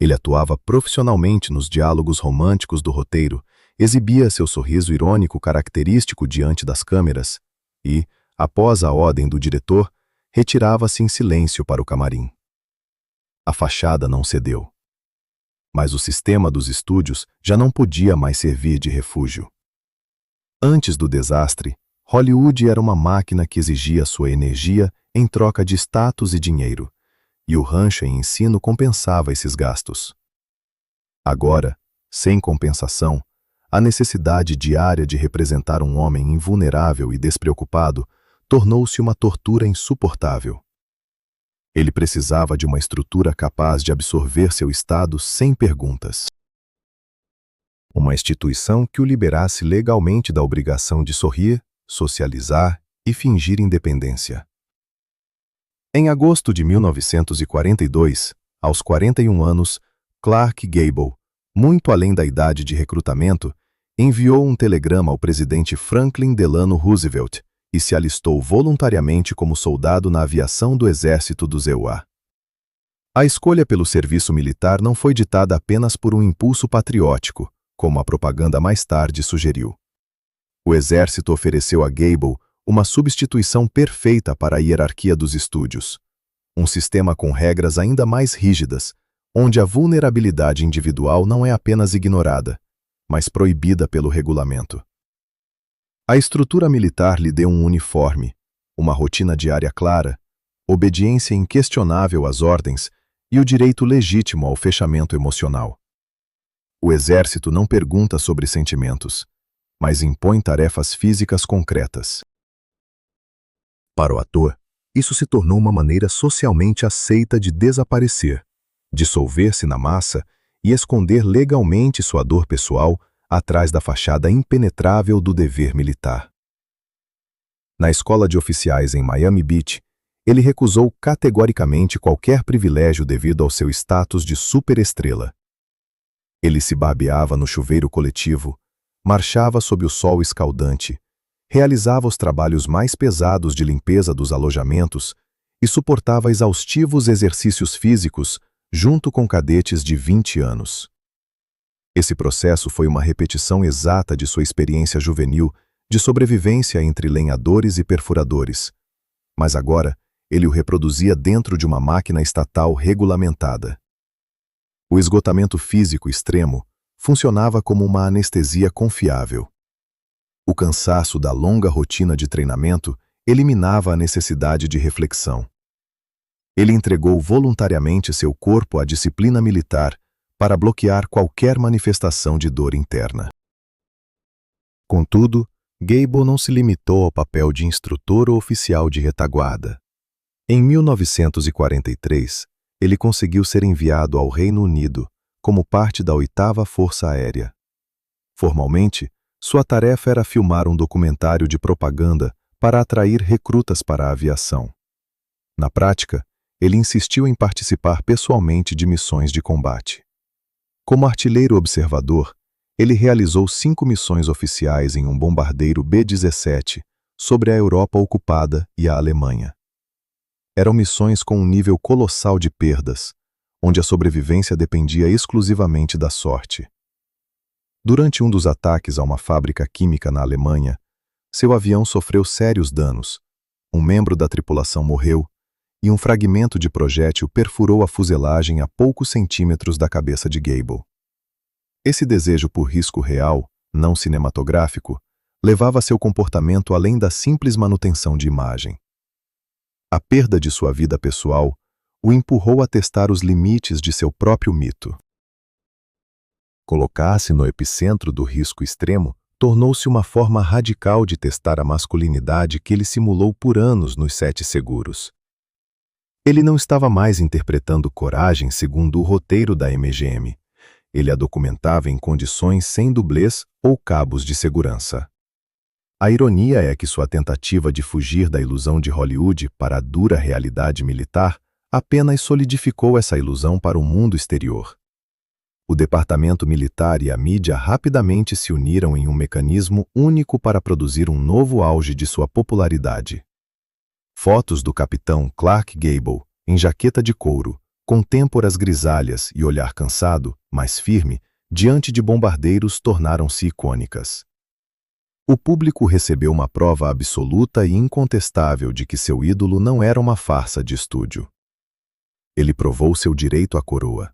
Ele atuava profissionalmente nos diálogos românticos do roteiro, exibia seu sorriso irônico característico diante das câmeras e, após a ordem do diretor, retirava-se em silêncio para o camarim. A fachada não cedeu. Mas o sistema dos estúdios já não podia mais servir de refúgio. Antes do desastre, Hollywood era uma máquina que exigia sua energia em troca de status e dinheiro, e o rancho em ensino compensava esses gastos. Agora, sem compensação, a necessidade diária de representar um homem invulnerável e despreocupado tornou-se uma tortura insuportável. Ele precisava de uma estrutura capaz de absorver seu estado sem perguntas. Uma instituição que o liberasse legalmente da obrigação de sorrir, socializar e fingir independência. Em agosto de 1942, aos 41 anos, Clark Gable, muito além da idade de recrutamento, enviou um telegrama ao presidente Franklin Delano Roosevelt e se alistou voluntariamente como soldado na aviação do exército dos EUA. A escolha pelo serviço militar não foi ditada apenas por um impulso patriótico, como a propaganda mais tarde sugeriu. O exército ofereceu a Gable uma substituição perfeita para a hierarquia dos estúdios, um sistema com regras ainda mais rígidas, onde a vulnerabilidade individual não é apenas ignorada, mas proibida pelo regulamento. A estrutura militar lhe deu um uniforme, uma rotina diária clara, obediência inquestionável às ordens e o direito legítimo ao fechamento emocional. O exército não pergunta sobre sentimentos, mas impõe tarefas físicas concretas. Para o ator, isso se tornou uma maneira socialmente aceita de desaparecer, dissolver-se na massa e esconder legalmente sua dor pessoal atrás da fachada impenetrável do dever militar. Na escola de oficiais em Miami Beach, ele recusou categoricamente qualquer privilégio devido ao seu status de superestrela. Ele se barbeava no chuveiro coletivo, marchava sob o sol escaldante, realizava os trabalhos mais pesados de limpeza dos alojamentos e suportava exaustivos exercícios físicos junto com cadetes de 20 anos. Esse processo foi uma repetição exata de sua experiência juvenil de sobrevivência entre lenhadores e perfuradores, mas agora ele o reproduzia dentro de uma máquina estatal regulamentada. O esgotamento físico extremo funcionava como uma anestesia confiável. O cansaço da longa rotina de treinamento eliminava a necessidade de reflexão. Ele entregou voluntariamente seu corpo à disciplina militar para bloquear qualquer manifestação de dor interna. Contudo, Gable não se limitou ao papel de instrutor ou oficial de retaguarda. Em 1943, ele conseguiu ser enviado ao Reino Unido como parte da 8ª Força Aérea. Formalmente, sua tarefa era filmar um documentário de propaganda para atrair recrutas para a aviação. Na prática, ele insistiu em participar pessoalmente de missões de combate. Como artilheiro observador, ele realizou 5 missões oficiais em um bombardeiro B-17 sobre a Europa ocupada e a Alemanha. Eram missões com um nível colossal de perdas, onde a sobrevivência dependia exclusivamente da sorte. Durante um dos ataques a uma fábrica química na Alemanha, seu avião sofreu sérios danos, um membro da tripulação morreu e um fragmento de projétil perfurou a fuselagem a poucos centímetros da cabeça de Gable. Esse desejo por risco real, não cinematográfico, levava seu comportamento além da simples manutenção de imagem. A perda de sua vida pessoal o empurrou a testar os limites de seu próprio mito. Colocar-se no epicentro do risco extremo tornou-se uma forma radical de testar a masculinidade que ele simulou por anos nos sete seguros. Ele não estava mais interpretando coragem segundo o roteiro da MGM. Ele a documentava em condições sem dublês ou cabos de segurança. A ironia é que sua tentativa de fugir da ilusão de Hollywood para a dura realidade militar apenas solidificou essa ilusão para o mundo exterior. O departamento militar e a mídia rapidamente se uniram em um mecanismo único para produzir um novo auge de sua popularidade. Fotos do capitão Clark Gable, em jaqueta de couro, com têmporas grisalhas e olhar cansado, mas firme, diante de bombardeiros tornaram-se icônicas. O público recebeu uma prova absoluta e incontestável de que seu ídolo não era uma farsa de estúdio. Ele provou seu direito à coroa.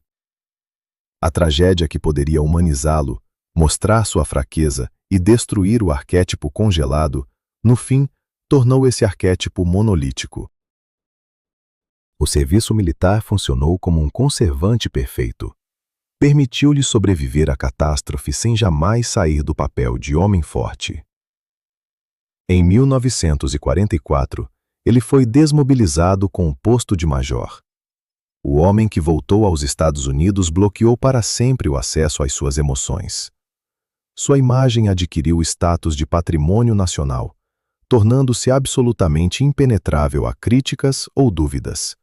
A tragédia que poderia humanizá-lo, mostrar sua fraqueza e destruir o arquétipo congelado, no fim, tornou esse arquétipo monolítico. O serviço militar funcionou como um conservante perfeito. Permitiu-lhe sobreviver à catástrofe sem jamais sair do papel de homem forte. Em 1944, ele foi desmobilizado com o posto de major. O homem que voltou aos Estados Unidos bloqueou para sempre o acesso às suas emoções. Sua imagem adquiriu o status de patrimônio nacional, tornando-se absolutamente impenetrável a críticas ou dúvidas.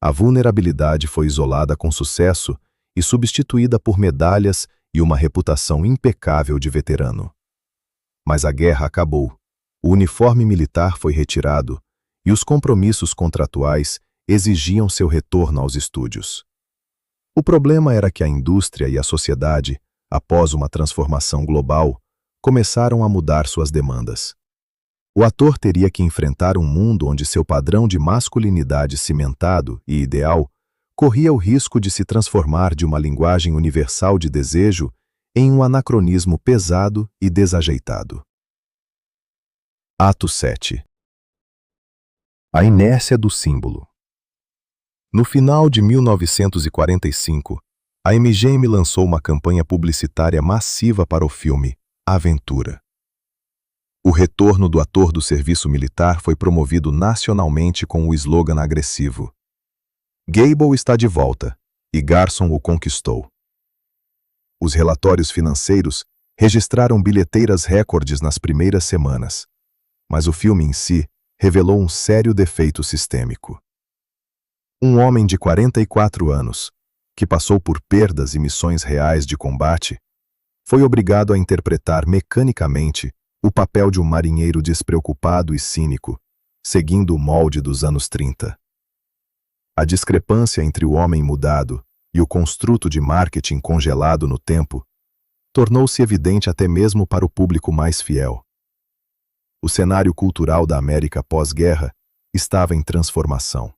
A vulnerabilidade foi isolada com sucesso e substituída por medalhas e uma reputação impecável de veterano. Mas a guerra acabou, o uniforme militar foi retirado e os compromissos contratuais exigiam seu retorno aos estúdios. O problema era que a indústria e a sociedade, após uma transformação global, começaram a mudar suas demandas. O ator teria que enfrentar um mundo onde seu padrão de masculinidade cimentado e ideal corria o risco de se transformar de uma linguagem universal de desejo em um anacronismo pesado e desajeitado. Ato 7. A inércia do símbolo. No final de 1945, a MGM lançou uma campanha publicitária massiva para o filme Aventura. O retorno do ator do serviço militar foi promovido nacionalmente com o slogan agressivo: Gable está de volta, e Garson o conquistou. Os relatórios financeiros registraram bilheteiras recordes nas primeiras semanas, mas o filme em si revelou um sério defeito sistêmico. Um homem de 44 anos, que passou por perdas e missões reais de combate, foi obrigado a interpretar mecanicamente o papel de um marinheiro despreocupado e cínico, seguindo o molde dos anos 30. A discrepância entre o homem mudado e o construto de marketing congelado no tempo tornou-se evidente até mesmo para o público mais fiel. O cenário cultural da América pós-guerra estava em transformação.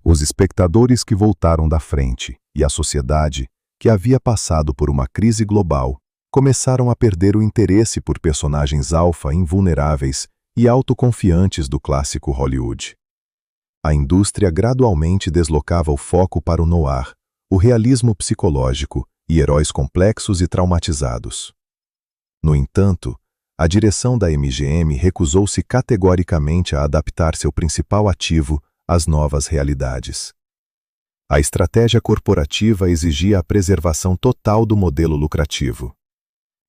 Os espectadores que voltaram da frente e a sociedade, que havia passado por uma crise global, começaram a perder o interesse por personagens alfa invulneráveis e autoconfiantes do clássico Hollywood. A indústria gradualmente deslocava o foco para o noir, o realismo psicológico e heróis complexos e traumatizados. No entanto, a direção da MGM recusou-se categoricamente a adaptar seu principal ativo às novas realidades. A estratégia corporativa exigia a preservação total do modelo lucrativo.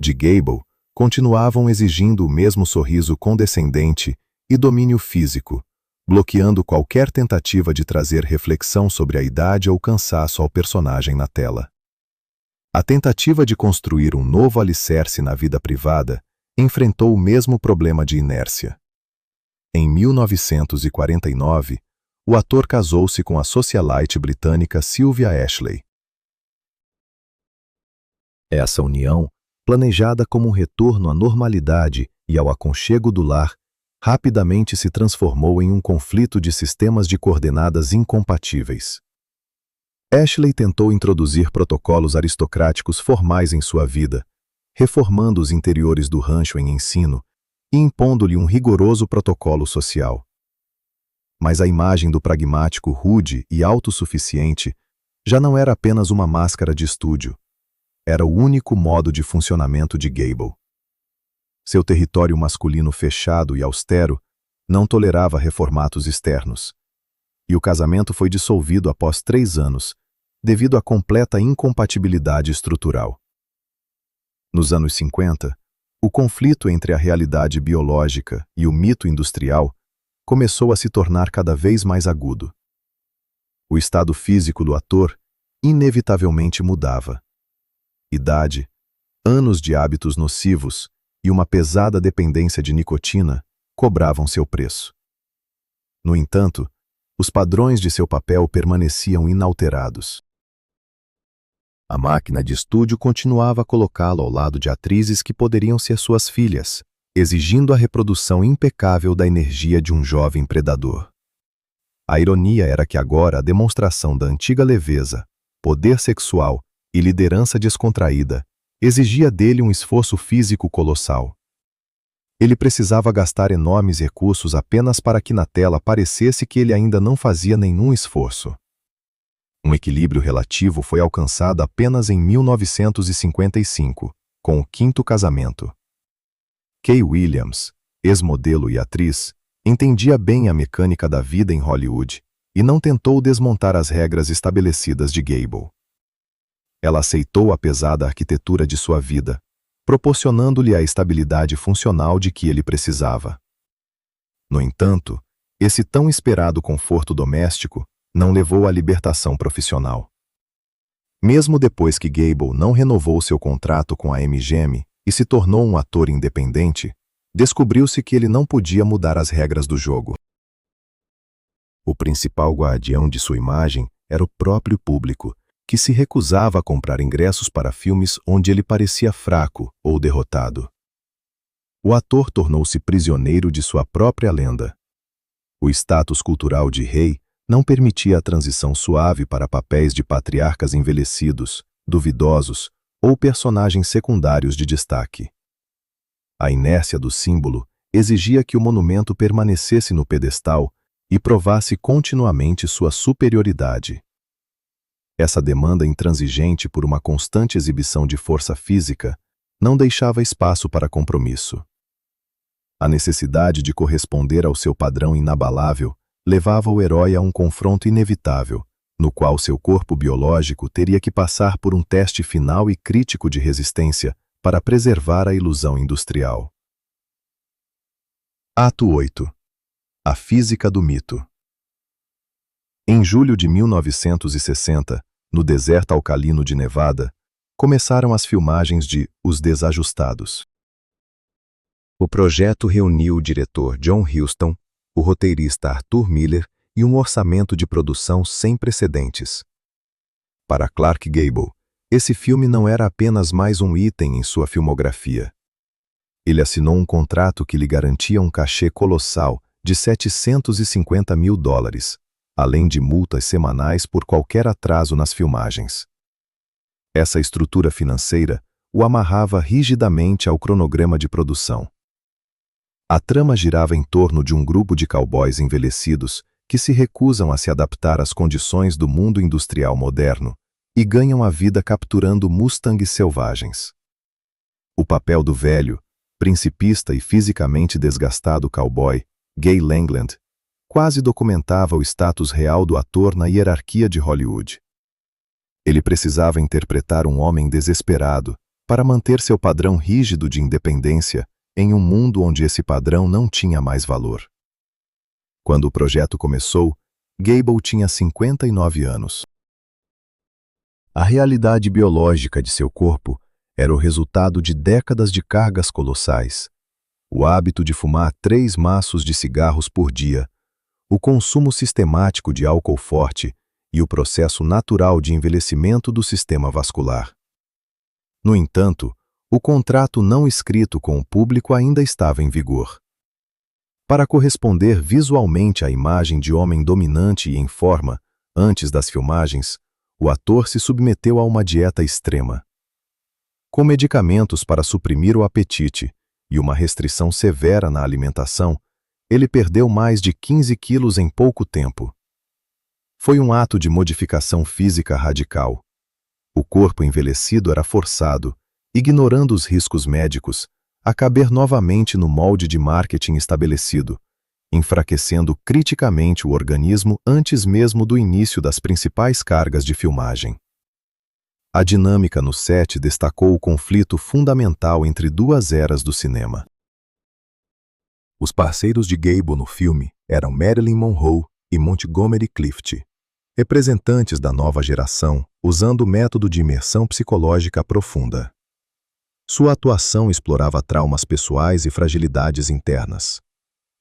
De Gable, continuavam exigindo o mesmo sorriso condescendente e domínio físico, bloqueando qualquer tentativa de trazer reflexão sobre a idade ou cansaço ao personagem na tela. A tentativa de construir um novo alicerce na vida privada enfrentou o mesmo problema de inércia. Em 1949, o ator casou-se com a socialite britânica Sylvia Ashley. Essa união, planejada como um retorno à normalidade e ao aconchego do lar, rapidamente se transformou em um conflito de sistemas de coordenadas incompatíveis. Ashley tentou introduzir protocolos aristocráticos formais em sua vida, reformando os interiores do rancho em ensino e impondo-lhe um rigoroso protocolo social. Mas a imagem do pragmático rude e autossuficiente já não era apenas uma máscara de estúdio. Era o único modo de funcionamento de Gable. Seu território masculino fechado e austero não tolerava reformatos externos, e o casamento foi dissolvido após 3 anos, devido à completa incompatibilidade estrutural. Nos anos 50, o conflito entre a realidade biológica e o mito industrial começou a se tornar cada vez mais agudo. O estado físico do ator inevitavelmente mudava. Idade, anos de hábitos nocivos e uma pesada dependência de nicotina cobravam seu preço. No entanto, os padrões de seu papel permaneciam inalterados. A máquina de estúdio continuava a colocá-lo ao lado de atrizes que poderiam ser suas filhas, exigindo a reprodução impecável da energia de um jovem predador. A ironia era que agora a demonstração da antiga leveza, poder sexual e liderança descontraída exigia dele um esforço físico colossal. Ele precisava gastar enormes recursos apenas para que na tela parecesse que ele ainda não fazia nenhum esforço. Um equilíbrio relativo foi alcançado apenas em 1955, com o 5º casamento. Kay Williams, ex-modelo e atriz, entendia bem a mecânica da vida em Hollywood e não tentou desmontar as regras estabelecidas de Gable. Ela aceitou a pesada arquitetura de sua vida, proporcionando-lhe a estabilidade funcional de que ele precisava. No entanto, esse tão esperado conforto doméstico não levou à libertação profissional. Mesmo depois que Gable não renovou seu contrato com a MGM e se tornou um ator independente, descobriu-se que ele não podia mudar as regras do jogo. O principal guardião de sua imagem era o próprio público, que se recusava a comprar ingressos para filmes onde ele parecia fraco ou derrotado. O ator tornou-se prisioneiro de sua própria lenda. O status cultural de rei não permitia a transição suave para papéis de patriarcas envelhecidos, duvidosos ou personagens secundários de destaque. A inércia do símbolo exigia que o monumento permanecesse no pedestal e provasse continuamente sua superioridade. Essa demanda intransigente por uma constante exibição de força física não deixava espaço para compromisso. A necessidade de corresponder ao seu padrão inabalável levava o herói a um confronto inevitável, no qual seu corpo biológico teria que passar por um teste final e crítico de resistência para preservar a ilusão industrial. Ato 8. A física do mito. Em julho de 1960, no deserto alcalino de Nevada, começaram as filmagens de Os Desajustados. O projeto reuniu o diretor John Huston, o roteirista Arthur Miller e um orçamento de produção sem precedentes. Para Clark Gable, esse filme não era apenas mais um item em sua filmografia. Ele assinou um contrato que lhe garantia um cachê colossal de $750 mil, além de multas semanais por qualquer atraso nas filmagens. Essa estrutura financeira o amarrava rigidamente ao cronograma de produção. A trama girava em torno de um grupo de cowboys envelhecidos que se recusam a se adaptar às condições do mundo industrial moderno e ganham a vida capturando mustangs selvagens. O papel do velho, principista e fisicamente desgastado cowboy, Gay Langland, quase documentava o status real do ator na hierarquia de Hollywood. Ele precisava interpretar um homem desesperado para manter seu padrão rígido de independência em um mundo onde esse padrão não tinha mais valor. Quando o projeto começou, Gable tinha 59 anos. A realidade biológica de seu corpo era o resultado de décadas de cargas colossais, o hábito de fumar 3 maços de cigarros por dia, o consumo sistemático de álcool forte e o processo natural de envelhecimento do sistema vascular. No entanto, o contrato não escrito com o público ainda estava em vigor. Para corresponder visualmente à imagem de homem dominante e em forma, antes das filmagens, o ator se submeteu a uma dieta extrema. Com medicamentos para suprimir o apetite e uma restrição severa na alimentação, ele perdeu mais de 15 quilos em pouco tempo. Foi um ato de modificação física radical. O corpo envelhecido era forçado, ignorando os riscos médicos, a caber novamente no molde de marketing estabelecido, enfraquecendo criticamente o organismo antes mesmo do início das principais cargas de filmagem. A dinâmica no set destacou o conflito fundamental entre 2 eras do cinema. Os parceiros de Gable no filme eram Marilyn Monroe e Montgomery Clift, representantes da nova geração usando o método de imersão psicológica profunda. Sua atuação explorava traumas pessoais e fragilidades internas.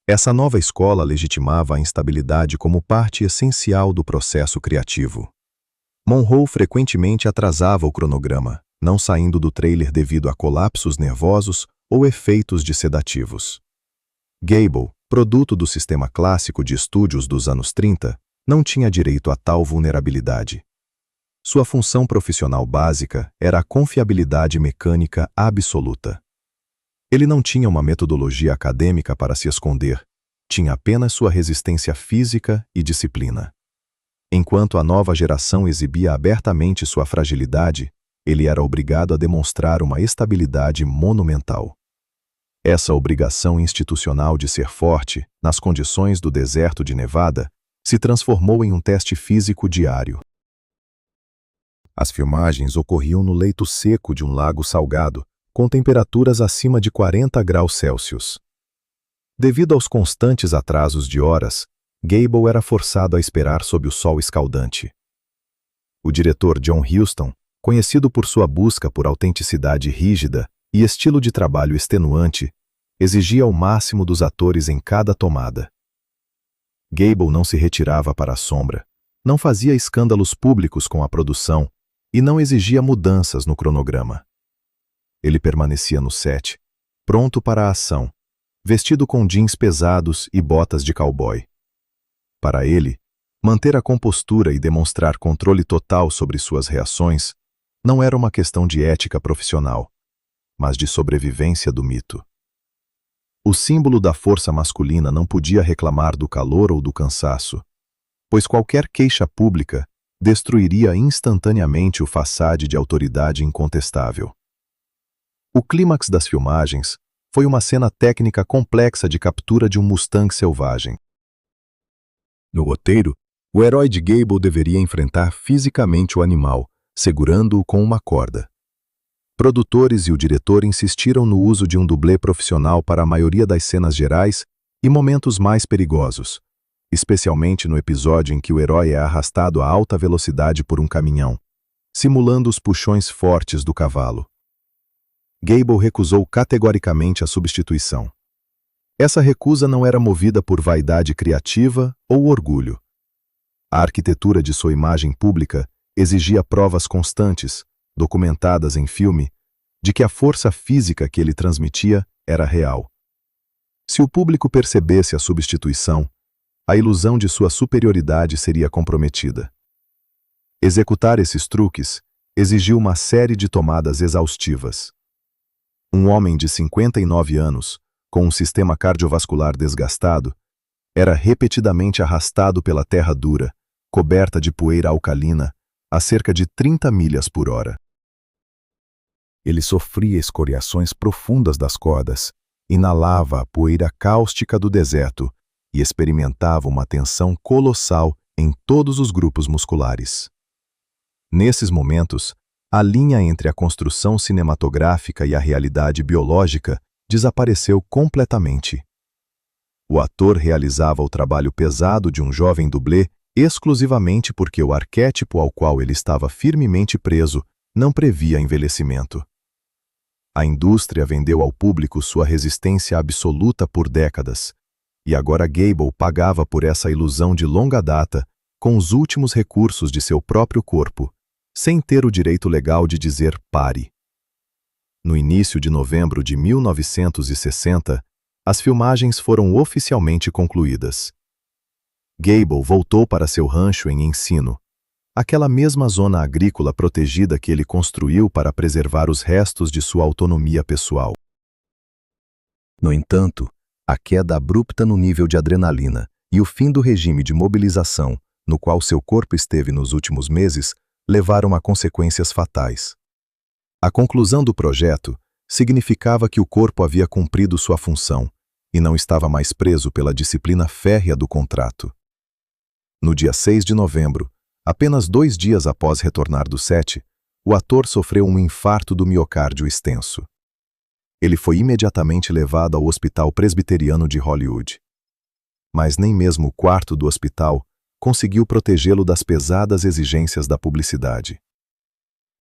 Essa nova escola legitimava a instabilidade como parte essencial do processo criativo. Monroe frequentemente atrasava o cronograma, não saindo do trailer devido a colapsos nervosos ou efeitos de sedativos. Gable, produto do sistema clássico de estúdios dos anos 30, não tinha direito a tal vulnerabilidade. Sua função profissional básica era a confiabilidade mecânica absoluta. Ele não tinha uma metodologia acadêmica para se esconder, tinha apenas sua resistência física e disciplina. Enquanto a nova geração exibia abertamente sua fragilidade, ele era obrigado a demonstrar uma estabilidade monumental. Essa obrigação institucional de ser forte, nas condições do deserto de Nevada, se transformou em um teste físico diário. As filmagens ocorriam no leito seco de um lago salgado, com temperaturas acima de 40 graus Celsius. Devido aos constantes atrasos de horas, Gable era forçado a esperar sob o sol escaldante. O diretor John Huston, conhecido por sua busca por autenticidade rígida e estilo de trabalho extenuante, exigia o máximo dos atores em cada tomada. Gable não se retirava para a sombra, não fazia escândalos públicos com a produção e não exigia mudanças no cronograma. Ele permanecia no set, pronto para a ação, vestido com jeans pesados e botas de cowboy. Para ele, manter a compostura e demonstrar controle total sobre suas reações não era uma questão de ética profissional, mas de sobrevivência do mito. O símbolo da força masculina não podia reclamar do calor ou do cansaço, pois qualquer queixa pública destruiria instantaneamente o façade de autoridade incontestável. O clímax das filmagens foi uma cena técnica complexa de captura de um Mustang selvagem. No roteiro, o herói de Gable deveria enfrentar fisicamente o animal, segurando-o com uma corda. Produtores e o diretor insistiram no uso de um dublê profissional para a maioria das cenas gerais e momentos mais perigosos, especialmente no episódio em que o herói é arrastado a alta velocidade por um caminhão, simulando os puxões fortes do cavalo. Gable recusou categoricamente a substituição. Essa recusa não era movida por vaidade criativa ou orgulho. A arquitetura de sua imagem pública exigia provas constantes, documentadas em filme, de que a força física que ele transmitia era real. Se o público percebesse a substituição, a ilusão de sua superioridade seria comprometida. Executar esses truques exigiu uma série de tomadas exaustivas. Um homem de 59 anos, com um sistema cardiovascular desgastado, era repetidamente arrastado pela terra dura, coberta de poeira alcalina, a cerca de 30 milhas por hora. Ele sofria escoriações profundas das cordas, inalava a poeira cáustica do deserto e experimentava uma tensão colossal em todos os grupos musculares. Nesses momentos, a linha entre a construção cinematográfica e a realidade biológica desapareceu completamente. O ator realizava o trabalho pesado de um jovem dublê exclusivamente porque o arquétipo ao qual ele estava firmemente preso não previa envelhecimento. A indústria vendeu ao público sua resistência absoluta por décadas, e agora Gable pagava por essa ilusão de longa data com os últimos recursos de seu próprio corpo, sem ter o direito legal de dizer pare. No início de novembro de 1960, as filmagens foram oficialmente concluídas. Gable voltou para seu rancho em Encino, aquela mesma zona agrícola protegida que ele construiu para preservar os restos de sua autonomia pessoal. No entanto, a queda abrupta no nível de adrenalina e o fim do regime de mobilização, no qual seu corpo esteve nos últimos meses, levaram a consequências fatais. A conclusão do projeto significava que o corpo havia cumprido sua função e não estava mais preso pela disciplina férrea do contrato. No dia 6 de novembro, apenas 2 dias após retornar do set, o ator sofreu um infarto do miocárdio extenso. Ele foi imediatamente levado ao Hospital Presbiteriano de Hollywood. Mas nem mesmo o quarto do hospital conseguiu protegê-lo das pesadas exigências da publicidade.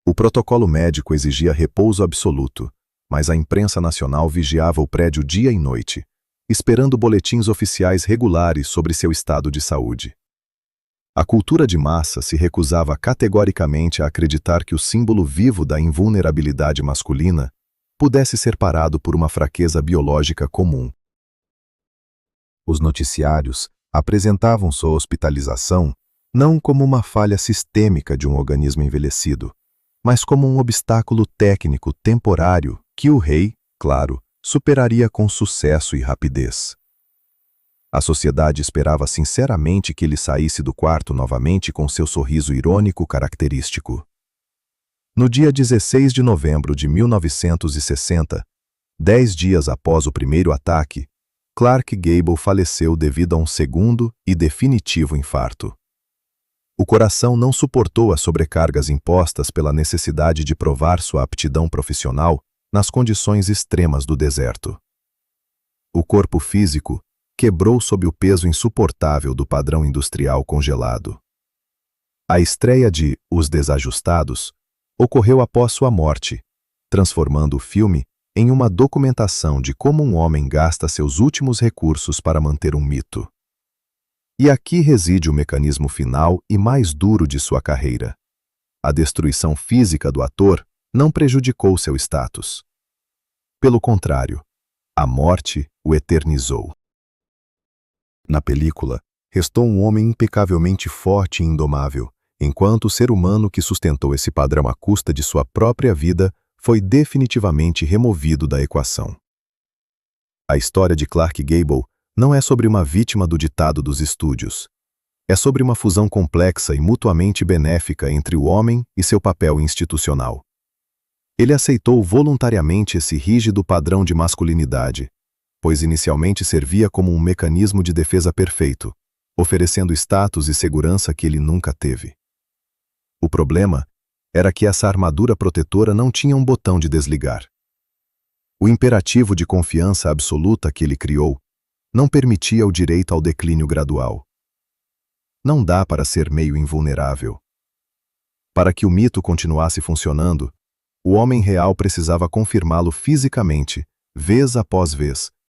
O protocolo médico exigia repouso absoluto, mas a imprensa nacional vigiava o prédio dia e noite, esperando boletins oficiais regulares sobre seu estado de saúde. A cultura de massa se recusava categoricamente a acreditar que o símbolo vivo da invulnerabilidade masculina pudesse ser parado por uma fraqueza biológica comum. Os noticiários apresentavam sua hospitalização não como uma falha sistêmica de um organismo envelhecido, mas como um obstáculo técnico temporário que o rei, claro, superaria com sucesso e rapidez. A sociedade esperava sinceramente que ele saísse do quarto novamente com seu sorriso irônico característico. No dia 16 de novembro de 1960, 10 dias após o primeiro ataque, Clark Gable faleceu devido a um segundo e definitivo infarto. O coração não suportou as sobrecargas impostas pela necessidade de provar sua aptidão profissional nas condições extremas do deserto. O corpo físico quebrou sob o peso insuportável do padrão industrial congelado. A estreia de Os Desajustados ocorreu após sua morte, transformando o filme em uma documentação de como um homem gasta seus últimos recursos para manter um mito. E aqui reside o mecanismo final e mais duro de sua carreira. A destruição física do ator não prejudicou seu status. Pelo contrário, a morte o eternizou. Na película, restou um homem impecavelmente forte e indomável, enquanto o ser humano que sustentou esse padrão à custa de sua própria vida foi definitivamente removido da equação. A história de Clark Gable não é sobre uma vítima do ditado dos estúdios. É sobre uma fusão complexa e mutuamente benéfica entre o homem e seu papel institucional. Ele aceitou voluntariamente esse rígido padrão de masculinidade, pois inicialmente servia como um mecanismo de defesa perfeito, oferecendo status e segurança que ele nunca teve. O problema era que essa armadura protetora não tinha um botão de desligar. O imperativo de confiança absoluta que ele criou não permitia o direito ao declínio gradual. Não dá para ser meio invulnerável. Para que o mito continuasse funcionando, o homem real precisava confirmá-lo fisicamente, vez após vez,